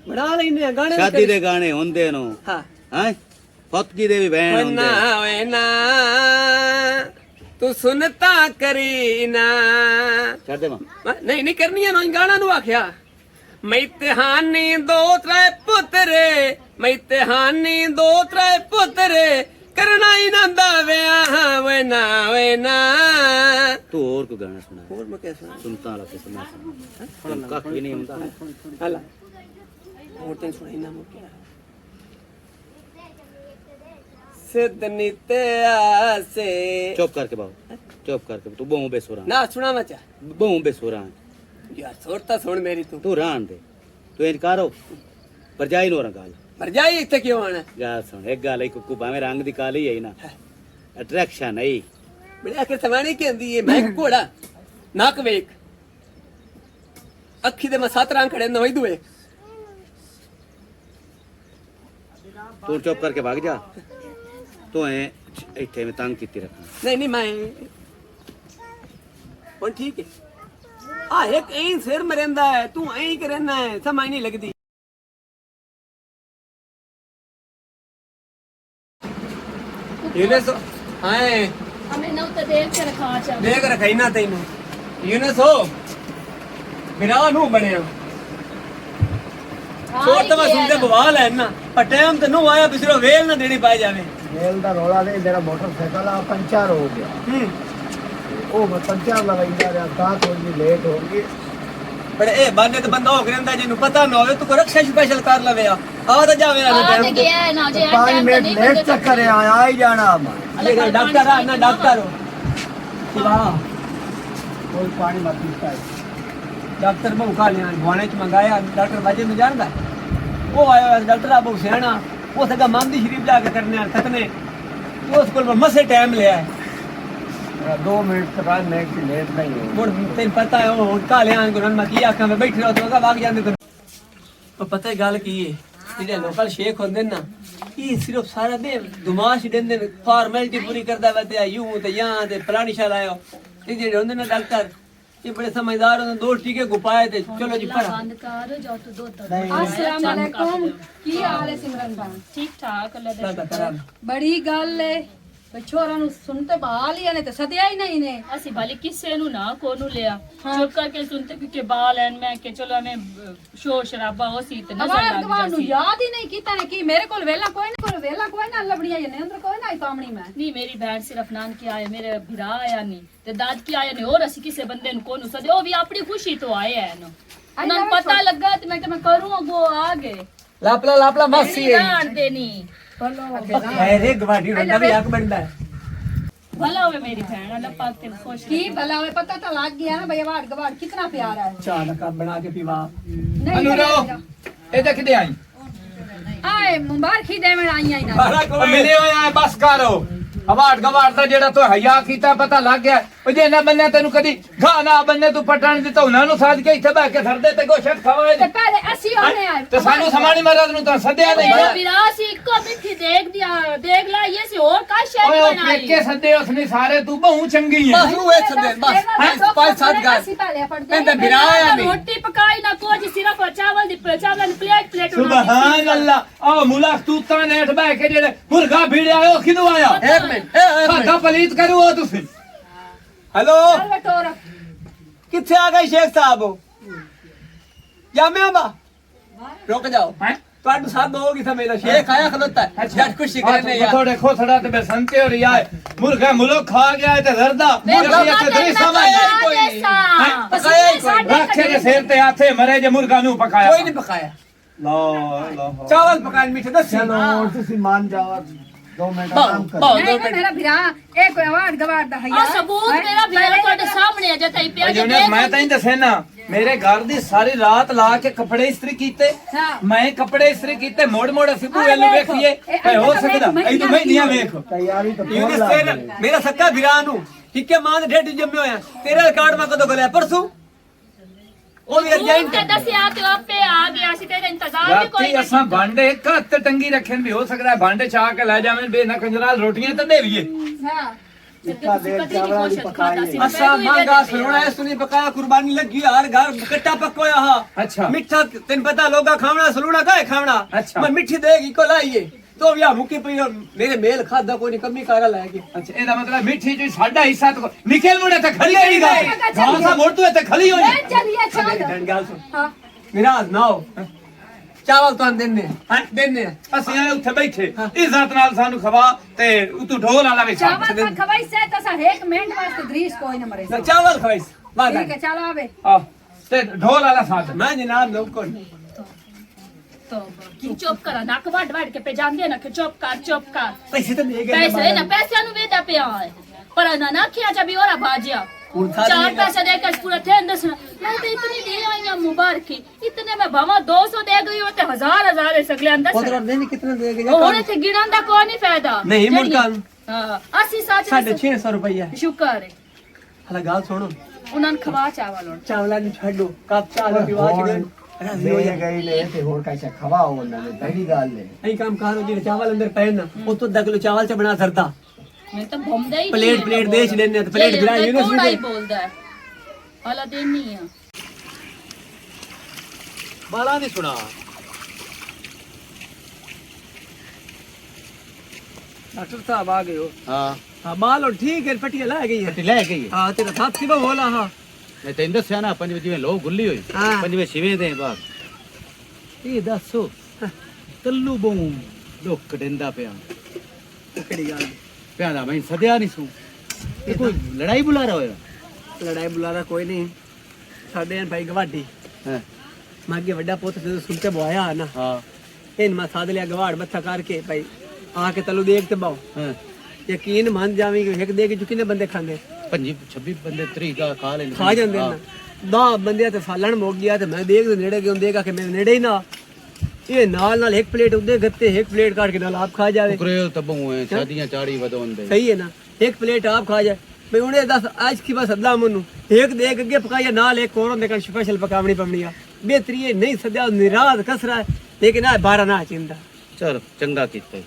Speaker 4: ਬਣਾ ਲੈਂਦੇ ਆ ਗਾਣੇ
Speaker 5: ਸ਼ਾਦੀ ਦੇ ਗਾਣੇ ਹੁੰਦੇ ਨੂੰ
Speaker 4: ਹਾਂ
Speaker 5: ਹੈ ਫਤਕੀ ਦੇ ਵੀ ਬਹਿਣ ਹੁੰਦੇ
Speaker 4: ਨਾ ਓਏ ਨਾ ਤੂੰ ਸੁਣਤਾ ਕਰੀ ਨਾ
Speaker 5: ਛੱਡ ਦੇ ਮਾਂ
Speaker 4: ਨਹੀਂ ਕਰਨੀਆਂ ਨਾ ਗਾਣਾ ਨੂੰ ਆਖਿਆ ਮੈਂ ਤਿਹਾਨੀ 2-3 ਪੁੱਤਰੇ ਮੈਂ ਤਿਹਾਨੀ 2-3 ਪੁੱਤਰੇ ਕਰਨਾ ਹੀ ਨਾ ਦਵਿਆ ਵੇ ਨਾ
Speaker 5: ਤੂੰ ਹੋਰ ਕੋ ਗਾਣਾ ਸੁਣਾ
Speaker 4: ਹੋਰ ਮੈਂ ਕਿਹਾ
Speaker 5: ਸੁਨਤਾ ਵਾਲਾ ਤੇ ਸੁਣਾ ਕੱਖ ਵੀ ਨਹੀਂ ਹੁੰਦਾ
Speaker 4: ਹਲਾ ਹੋਰ ਤੈਨੂੰ ਸੁਣਾਈ ਨਾ ਮੁਕਿਆ ਸਿੱਧਨੀ ਤੇ ਆਸੇ
Speaker 5: ਚੁੱਪ ਕਰਕੇ ਬਾਬੂ ਚੁੱਪ ਕਰਕੇ ਤੂੰ ਬਹੁ ਬੇਸੁਰਾ
Speaker 4: ਨਾ ਸੁਣਾ ਮਚਾ
Speaker 5: ਬਹੁ ਬੇਸੁਰਾ
Speaker 4: ਯਾਰ ਸੁਰ ਤਾਂ ਸੁਣ ਮੇਰੀ ਤੂੰ
Speaker 5: ਤੂੰ ਰਾਣ ਦੇ ਤੂੰ ਇੰਜ ਕਰੋ ਪਰਜਾਈ ਨੂੰ ਰੰਗਾਲ
Speaker 4: ਭਰਜਾਈ ਇੱਥੇ ਕਿਉਂ ਆਣਾ
Speaker 5: ਗੱਲ ਸੁਣ ਇੱਕ ਗੱਲ ਹੈ ਕੁੱਕੂ ਭਾਵੇਂ ਰੰਗ ਦੀ ਕਾਲੀ ਹੈ ਨਾ ਅਟਰੈਕਸ਼ਨ ਨਹੀਂ
Speaker 4: ਮੇਰੇ ਆਖਰ ਸਮਾਣੀ ਕੀ ਹੁੰਦੀ ਹੈ ਮੈਂ ਘੋੜਾ ਨੱਕ ਵੇਖ ਅੱਖੀ ਦੇ ਮੈਂ 7 ਰੰਗ ਖੜੇ ਨਵੇਂ ਦੂਏ
Speaker 5: ਤੂੰ ਚੁੱਪ ਕਰਕੇ ਭੱਗ ਜਾ ਤੂੰ ਐ ਇੱਥੇ ਮੈਂ ਤੰਗ ਕੀਤੀ ਰੱਖਣਾ
Speaker 4: ਨਹੀਂ ਨਹੀਂ ਮੈਂ ਹੁਣ ਠੀਕ ਹੈ ਆ ਇੱਕ ਐਂ ਸਿਰ ਮਰਿੰਦਾ ਹੈ ਤੂੰ ਐਂ ਹੀ ਕਰਨਾ ਹੈ ਸਮਝ ਨਹੀਂ ਲੱਗਦੀ ਯੂਨਸ ਹਾਂ
Speaker 3: हमें नौ तो देख के रखा चाहिए
Speaker 4: ਦੇਖ ਰਖਾਈ ਨਾ ਤੈਨੂੰ ਯੂਨਸ ਹੋ ਮੇਰਾ ਨੂੰ ਬਣਿਆ ਛੋੜ ਤਾਂ ਮੈਂ ਸੁਣਦੇ ਬਵਾਲ ਹੈ ਨਾ ਪਰ ਟਾਈਮ ਤੇ ਨੂੰ ਆਇਆ ਬਿਸਰੋ ਵੇਲ ਨਾ ਦੇਣੀ ਪਾਈ ਜਾਵੇ
Speaker 6: ਮੇਲ ਦਾ ਰੌਲਾ ਨਹੀਂ ਮੇਰਾ ਮੋਟਰਸਾਈਕਲ ਆ ਪੰਚਰ ਹੋ ਗਿਆ ਉਹ ਮੈਂ ਪੰਚਰ ਲਗਾਈਦਾ ਰਿਹਾ ਤਾਂ ਥੋੜੀ ਲੇਟ ਹੋ ਗਈ
Speaker 4: ਪਰ ਇਹ ਬਾਨੇ ਤੇ ਬੰਦਾ ਹੋ ਗਰੰਦਾ ਜਿਹਨੂੰ ਪਤਾ ਨਾ ਹੋਵੇ ਤੂੰ ਰਕਸ਼ਾ ਸਪੈਸ਼ਲ ਕਰ ਲਵੇ ਆ ਤਾਂ ਜਾਵੇ ਨਾ
Speaker 3: आ
Speaker 4: ਟਾਈਮ
Speaker 3: गया है ना जे
Speaker 6: 5 ਮਿੰਟ ਲੇਟ ਚੱਕਰ ਆਇਆ ਹੀ ਜਾਣਾ
Speaker 4: ਤੇ ਡਾਕਟਰ ਆ ਨਾ ਡਾਕਟਰ ਵਾਹ
Speaker 6: ਕੋਈ ਪਾਣੀ ਮਤ ਪੀਤਾ
Speaker 4: ਡਾਕਟਰ ਨੂੰ ਕਾ ਲਿਆ ਗਵਾਣੇ ਚ ਮੰਗਾਇਆ ਡਾਕਟਰ ਵਾਜੇ ਨੂੰ ਜਾਣਦਾ ਉਹ ਆਇਆ ਡਾਕਟਰ ਆ ਬਹੁਤ ਸਿਆਣਾ ਉਹ ਸਗਾ ਮੰਦੀ ਸ਼ਰੀਫ ਜਾ ਕੇ ਕਰਨੇ ਆ ਖਤਨੇ ਉਸ ਕੋਲ ਮਸੇ ਟਾਈਮ ਲਿਆ
Speaker 6: 2 ਮਿੰਟ ਤੋਂ ਬਾਅਦ ਮੈਂ ਕਿ ਲੇਟ ਨਹੀਂ ਹੋ
Speaker 4: ਹੁਣ ਤੈਨੂੰ ਪਤਾ ਹੈ ਉਹ ਕਾ ਲਿਆ ਗੁਰਨ ਮੈਂ ਕੀ ਆਖਾਂ ਮੈਂ ਬੈਠੇ ਰਹੋ ਤਾਂ ਵਾਗ ਜਾਂਦੇ ਤੇ ਪਰ ਪਤਾ ਗੱਲ ਕੀ ਹੈ ਜਿਹੜੇ ਲੋਕਲ ਸ਼ੇਖ ਹੁੰਦੇ ਨੇ ਨਾ ਇਹ ਸਿਰਫ ਸਾਰਾ ਦਿਨ ਦੁਮਾਸ਼ ਦਿੰਦੇ ਨੇ ਫਾਰਮੈਲਿਟੀ ਪੂਰੀ ਕਰਦਾ ਵਾ ਤੇ ਯੂ ਤੇ ਜਾਂ ਤੇ ਫਲਾਣੀ ਸ਼ਾਲ ਆਇਓ ਇਹ ਜਿਹੜੇ ਹੁੰਦੇ ਨੇ ਡਾਕਟਰ ਇਹ ਬੜੇ ਸਮਝਦਾਰ ਹੁੰਦੇ ਦੋ ਟੀਕੇ ਗੁਪਾਏ ਤੇ ਚਲੋ ਜੀ ਪਰ
Speaker 3: बंद कर जाओ तो दो तो
Speaker 1: अस्सलाम वालेकुम की हाल है सिमरन भाई
Speaker 3: ठीक ठाक अल्लाह दे
Speaker 1: बड़ी गल है भाई छोरा नु सुनते बाल ही ने तो सदिया ही नहीं ने
Speaker 3: ਅਸੀਂ ਵਾਲੀ ਕਿਸੇ ਨੂੰ ਨਾ ਕੋਨੂੰ ਲਿਆ ਚੁੱਪ ਕਰਕੇ ਸੁਣਤੇ ਕਿ ਬਾਲ ਐਨ ਮੈਂ ਕਿ ਚਲੋ ਮੈਂ ਸ਼ੋਰ ਸ਼ਰਾਬਾ ਹੋ ਸੀ ਤੇ ਨਜ਼ਰ
Speaker 1: अवार
Speaker 3: ਲੱਗ
Speaker 1: गवार नु
Speaker 3: ਜਾਂਦੀ
Speaker 1: याद ही नहीं कीता ने की मेरे कोल वेला कोई नहीं कोल वेला कोई ना लबड़िया ने अंदर कोई ना कामणी में
Speaker 3: ਨਹੀਂ ਮੇਰੀ ਭੈਣ ਸਿਰਫ ਨਾਨਕੀ ਆਏ ਮੇਰੇ ਭਰਾ ਆਇਆ ਨਹੀਂ ਤੇ ਦਾਦਕੀ ਆਇਆ ਨਹੀਂ ਹੋਰ ਅਸੀਂ ਕਿਸੇ ਬੰਦੇ ਨੂੰ ਕੋਨੂੰ ਸਦੇ ਉਹ ਵੀ ਆਪਣੀ ਖੁਸ਼ੀ ਤੋਂ ਆਏ ਐ ਨਾ ਉਹਨਾਂ ਨੂੰ ਪਤਾ ਲੱਗਾ ਤੇ ਮੈਂ ਕਿ ਮੈਂ ਕਰੂੰ ਅੱਗੋਂ ਆ ਗਏ
Speaker 4: ਲਾਪਲਾ ਮਾਸੀ ਹੈ
Speaker 3: ਜਾਣ ਦੇਣੀ
Speaker 4: ਐਰੇ ਗਵਾਡੀ ਰੰਦਾ ਵੀ ਆਕ ਬਣਦਾ ਹੈ
Speaker 3: भला होवे मेरी बहन अल्लाह पाक तेन खुश
Speaker 1: की भला हुए पता तो लग गया ना भई अवार गवार कितना प्यारा है
Speaker 4: ਚਾਹ ਦਾ ਕੱਪ ਬਣਾ ਕੇ ਪੀਵਾ
Speaker 1: नहीं
Speaker 2: ਅਨੂਰੋ ਇਹ ਕਿਦੇ ਆਈ
Speaker 1: आए मुबारकी देवन आई आई ना
Speaker 4: ਬਾਰਾ
Speaker 2: ਉਹ
Speaker 4: ਕੋਈ
Speaker 2: ਮਿਲੇ ਹੋਏ ਆ ਬਸ ਕਰੋ ਹਵਾੜ ਗਵਾੜ ਦਾ ਜਿਹੜਾ ਤੂੰ ਹਯਾ ਕੀਤਾ ਪਤਾ ਲੱਗ ਗਿਆ ਉਹ ਜੇ ਨਾ ਬੰਨੇ ਤੈਨੂੰ ਕਦੀ ਘਾ ਨਾ ਬੰਨੇ ਤੂੰ ਪਟਣ ਦਿੱਤਾ ਉਹਨਾਂ ਨੂੰ ਸਾਧ ਕੇ ਇੱਥੇ ਬਹਿ ਕੇ ਸਰਦੇ ਤੇ ਗੋਸ਼ਤ ਖਾਵੇ
Speaker 1: ते पहले असी होने आए
Speaker 2: ਤੇ ਸਾਨੂੰ ਸਮਾਣੀ ਮਹਾਰਾਜ ਨੂੰ ਤਾਂ ਸੱਦਿਆ ਨਹੀਂ
Speaker 3: मेरा विरासी को मिठी देख ला ये से और का शेर
Speaker 2: ਓਏ ਉਹ
Speaker 3: बनाई
Speaker 2: ਪੇਕੇ ਸੱਦੇ ਉਸਨੇ ਸਾਰੇ ਤੂੰ ਬਹੁ ਚੰਗੀ ਹੈ
Speaker 4: ਬਸ ਉਹ ਇਹ ਛੱਡੇ ਬਸ 5-7 ਗੱਲ
Speaker 1: असी पहले पढ़
Speaker 4: ਕਹਿੰਦਾ ਬਿਰਾਇਆ ਨਹੀਂ
Speaker 3: रोटी पकाई ना कुछ सिर्फ चावल दी प्लेट
Speaker 2: ਸੁਭਾਨ ਅੱਲਾ ਆ ਮੁਲਾਕ ਤੂੰ ਤਾਂ ਨੇਠ ਬਹਿ ਕੇ ਜਿਹੜੇ ਮੁਰਗਾ ਭੀੜਿਆ ਉਹ ਕਿਦੋਂ ਆਇਆ
Speaker 4: ਇੱਕ ਮਿੰਟ
Speaker 2: ਸਾਡਾ ਪਲੀਤ ਕਰੂ ਉਹ ਤੁਸੀਂ
Speaker 4: ਹੈਲੋ
Speaker 1: पढ़ टोर
Speaker 4: ਕਿੱਥੇ ਆ ਗਏ ਸ਼ੇਖ ਸਾਹਿਬ ਜਾਮਿਆ ਬਾ ਰੁਕ ਜਾਓ
Speaker 2: ਹੈ
Speaker 4: ਤੁਹਾਡਾ ਸਾਥ ਹੋਗੀ ਸਮੇਂ ਦਾ ਸ਼ੇਖ ਆਇਆ ਖਲੋਤਾ ਹੈ ਜੱਟ ਖੁਸ਼ੀ ਕਰਨੇ ਯਾਰ
Speaker 2: ਥੋੜੇ ਖੋਥੜਾ ਤੇ ਬਸੰਤੇ ਹੋ ਰਿਹਾ ਹੈ ਮੁਰਗਾ ਮੁਲਕ ਖਾ ਗਿਆ ਹੈ ਤੇ ਜ਼ਰਦਾ ਮੁਰਗਾ ਇੱਥੇ ਦਰੀ ਸਮਾਇਆ
Speaker 4: ਕੋਈ ਨਹੀਂ।
Speaker 3: पकाया ही कोई
Speaker 2: ਰੱਖੇ ਦੇ ਸਿਰ ਤੇ ਹੱਥੇ ਮਰੇ ਜੇ ਮੁਰਗਾ ਨੂੰ ਪਕਾਇਆ
Speaker 4: ਕੋਈ ਨਹੀਂ ਪਕਾਇਆ
Speaker 2: ਲਾ ਲਾ
Speaker 4: ਚਾਵਲ ਪਕਾਣ ਮਿੱਠੇ ਦੱਸੀ
Speaker 6: ਚਲੋ ਤੁਸੀਂ ਮੰਨ ਜਾਓ 2 ਮਿੰਟ ਆਰਾਮ ਕਰੋ
Speaker 1: नहीं नहीं मेरा भिरा एक कोई अवार गवार दा है
Speaker 3: आ सबूत मेरा बेरा ਤੁਹਾਡੇ ਸਾਹਮਣੇ ਅਜੇ ਤਾਈ ਪਿਆ ਜੇ
Speaker 2: ਅਜੇ ਮੈਂ ਤਾਂ ਹੀ ਦੱਸਿਆ ਨਾ ਮੇਰੇ ਘਰ ਦੀ ਸਾਰੀ ਰਾਤ ਲਾ ਕੇ ਕੱਪੜੇ ਇਸਤਰੀ ਕੀਤੇ
Speaker 1: ਹਾਂ।
Speaker 2: ਮੈਂ ਕੱਪੜੇ ਇਸਤਰੀ ਕੀਤੇ ਮੋੜ ਮੋੜ ਅਸੀਂ ਭੂਏ ਨੂੰ ਵੇਖੀਏ ਭਈ ਹੋ ਸਕਦਾ ਇਹ ਤਾਂ ਮਹੀਨੀਆਂ ਵੇਖ
Speaker 6: ਤਿਆਰੀ ਤਾਂ ਬਹੁਤ
Speaker 4: ਯੂਨਸ
Speaker 6: ਲੱਗ
Speaker 4: ਤੇਰਾ
Speaker 6: ਗਈ
Speaker 4: ਮੇਰਾ ਸੱਕਾ ਵੀਰਾਂ ਨੂੰ ਠਿੱਕੇ ਮਾਂ ਦੇ ਢੇਡ ਜੰਮੇ ਹੋਇਆ ਤੇਰਾ ਰਿਕਾਰਡ ਮੈਂ ਕਦੋਂ ਗਲਿਆ ਪਰਸੋਂ ਉਹ ਵੀ ਅਰਜੈਂਟ
Speaker 3: ਤੇ ਦੱਸਿਆ ਤੇ ਆਪੇ ਆ ਗਿਆ ਸੀ ਤੇਰਾ ਇੰਤਜ਼ਾਰ ਵੀ ਕੋਈ
Speaker 2: ਰਾਤੀ ਅਸਾਂ ਭਾਂਡੇ ਇੱਕ ਹੱਥ ਟੰਗੀ ਰੱਖਣ ਵੀ ਹੋ ਸਕਦਾ ਹੈ ਭਾਂਡੇ ਚਾਹ ਕੇ ਲੈ ਜਾਵੇਂ ਬੇ ਨਾ ਕੰਜਰਾਲ ਰੋਟੀਆਂ ਤਾਂ ਦੇਵੀਏ
Speaker 1: हां
Speaker 6: ਇੱਕਾ ਦੇਰ ਚਾਵਲਾਂ ਦੀ ਪਕਾਈ
Speaker 4: ਅਸਾਂ ਮੰਗਾ ਸੁਣਾ ਇਸ ਨੂੰ ਪਕਾਇਆ ਕੁਰਬਾਨੀ ਲੱਗੀ ਹਰ ਘਰ ਕੱਟਾ ਪਕੋਇਆ ਹਾ
Speaker 2: ਅੱਛਾ
Speaker 4: ਮਿੱਠਾ ਤੈਨੂੰ ਪਤਾ ਲੋਗਾ ਖਾਵਣਾ ਸਲੂਣਾ ਕਾਹੇ ਖਾਵਣਾ
Speaker 2: ਅੱਛਾ।
Speaker 4: ਮੈਂ ਮਿੱਠੀ ਦੇਗੀ ਕੋ ਲਾਈਏ ਤੋ ਵੀ ਆ ਮੁੱਕੀ ਪਈ ਮੇਰੇ ਮੇਲ ਖਾਦਾ ਕੋਈ ਨਹੀਂ ਕਮੀ ਕਾਰਾ ਲੈ ਕੇ
Speaker 2: ਅੱਛਾ ਇਹਦਾ ਮਤਲਬ ਮਿੱਠੀ ਜੀ ਸਾਡਾ ਹਿੱਸਾ ਤਾਂ ਨਿਕਲ ਮੁੰਡੇ ਤੇ ਖਲੀ ਨਹੀਂ ਗਈ ਗਾਂ ਸਾ ਮੋੜ ਤੂੰ ਤੇ ਖਲੀ ਹੋਈ
Speaker 1: ए चलिए चल
Speaker 4: ਡੰਡ ਗੱਲ ਸੁਣ
Speaker 1: हां
Speaker 4: ਮੇਰਾ ਨਾਓ ਚਾਵਲ ਤਾਂ ਦਿੰਨੇ ਹਾਂ ਦਿੰਨੇ
Speaker 2: ਅਸੀਂ ਆਏ ਉੱਥੇ ਬੈਠੇ ਇੱਜ਼ਤ ਨਾਲ ਸਾਨੂੰ ਖਵਾ ਤੇ ਤੂੰ ਢੋਲ ਵਾਲਾ ਵਿੱਚ
Speaker 1: चावल का खवाई से तो सा 1 मिनट वास्ते दरीस कोई ना मरे
Speaker 4: ਨਾ ਚਾਵਲ ਖਵਾਈਸ ਵਾਦਾ
Speaker 1: ठीक है चल आवे
Speaker 2: ਆ ਤੇ ਢੋਲ ਵਾਲਾ ਸਾਥ
Speaker 4: ਮੈਂ ਜਨਾਬ ਲੋਕ ਕੋਲ
Speaker 3: तो की चुप करा नक वड वड के पे जांदे ना कि चुप कर
Speaker 4: ਪੈਸੇ ਤਾਂ ਦੇ ਗਏ
Speaker 3: पैसे ना पैसे नु वेदा पे आए पर ना ना किया जब और बाजिया
Speaker 4: ਹੁਣ ਸਾਰੇ
Speaker 3: चार पैसे देकर पूरा थे दस मैं तो इतनी दे आई हूं मुबारकी, इतने में भावा 200 दे गई हो ते हजार सगले अंदर
Speaker 4: ਉਧਰ ਨਹੀਂ ਕਿਤਨਾ ਦੇ ਗਏ
Speaker 3: हुन इथे गिणन दा कोई नहीं फायदा
Speaker 4: नहीं मुड़का
Speaker 3: हां 80 सच
Speaker 4: 650 ਰੁਪਈਆ
Speaker 3: शुक्र है
Speaker 4: ਹਲਾ ਗੱਲ ਸੁਣੋ
Speaker 3: उन्हां खवा चावल हुन
Speaker 4: ਚਾਵਲਾਂ ਨੂੰ ਛੱਡੋ ਕੱਪ ਚਾਹ ਦਾ ਪੀਵਾ ਛੱਡੋ ਰਾਜ਼ੀ ਹੋ
Speaker 6: ਦੇ
Speaker 4: ਜਾ
Speaker 6: ਗਈ ਨੇ ਤੇ ਹੋਰ ਕਾਇਸਾ ਖਵਾਓ ਉਹਨਾਂ ਨੇ ਪਹਿਲੀ ਗੱਲ ਨੇ
Speaker 4: ਅਸੀਂ ਕੰਮ ਕਾਰੋ ਜਿਹੜੇ ਚਾਵਲ ਅੰਦਰ ਪਏ ਨਾ ਉਹ ਤੋਂ 10 ਕਿਲੋ ਚਾਵਲ ਚ ਬਣਾ ਸਰਦਾ
Speaker 3: मैं तो भमदा ही
Speaker 4: प्लेट प्लेट देश लेने तो प्लेट गिरा
Speaker 3: थोड़ा ही बोलदा है हाला देनी है
Speaker 5: बाला नहीं सुना
Speaker 4: डॉक्टर साहब आ गए हो
Speaker 5: हाँ
Speaker 4: हाँ माल और ठीक है पट्टियां ला गई है
Speaker 5: पट्टी ले गई है
Speaker 4: हाँ तेरा साथ सिवा बोला हाँ
Speaker 5: मैं तेन दस्या ना पंज जिवें लोग गुल्ली हुई
Speaker 4: हाँ।
Speaker 5: पंज शिवे दे बाहर ये दसो तल्लू बूम लोक कटिंदा पिया
Speaker 4: किहड़ी गल
Speaker 5: पिया दा मैं सदया नहीं सू ये कोई लड़ाई बुला रहा होया
Speaker 4: लड़ाई बुलारा कोई नहीं साडे भाई गवाडी
Speaker 5: हां
Speaker 4: मैं अगे वड्डा पुत से सुनते बोया ना
Speaker 5: हां
Speaker 4: इन मैं साध लिया गवाड़ बत्था करके भाई आके तलू देख ते बाओ
Speaker 5: हां
Speaker 4: यकीन मान जावी कि एक देख चुके ने बंदे खांदे
Speaker 5: 26 बंदे 30 का खा ले
Speaker 4: खा जांदे ना 10 बंदे ते सालण मुक गया ते मैं देख दे नेड़े क्यों देगा कि मैं नेड़े ही ना ये नाल नाल एक प्लेट उदे गत्ते एक प्लेट काट के नाल आप खा जावे
Speaker 5: कुकरे तबू है शादियां चाड़ी वदोंदे
Speaker 4: सही है ना एक प्लेट आप खा जाए भाई उन्हें 10 आज की बस अदला मनु एक देख अगे पकाया नाल एक और ने स्पेशल पकावनी पवनी आ बेहतरी नहीं सद्या निराद कसरा है लेकिन आ 12 ना चिंदा
Speaker 5: चल चंगा कीता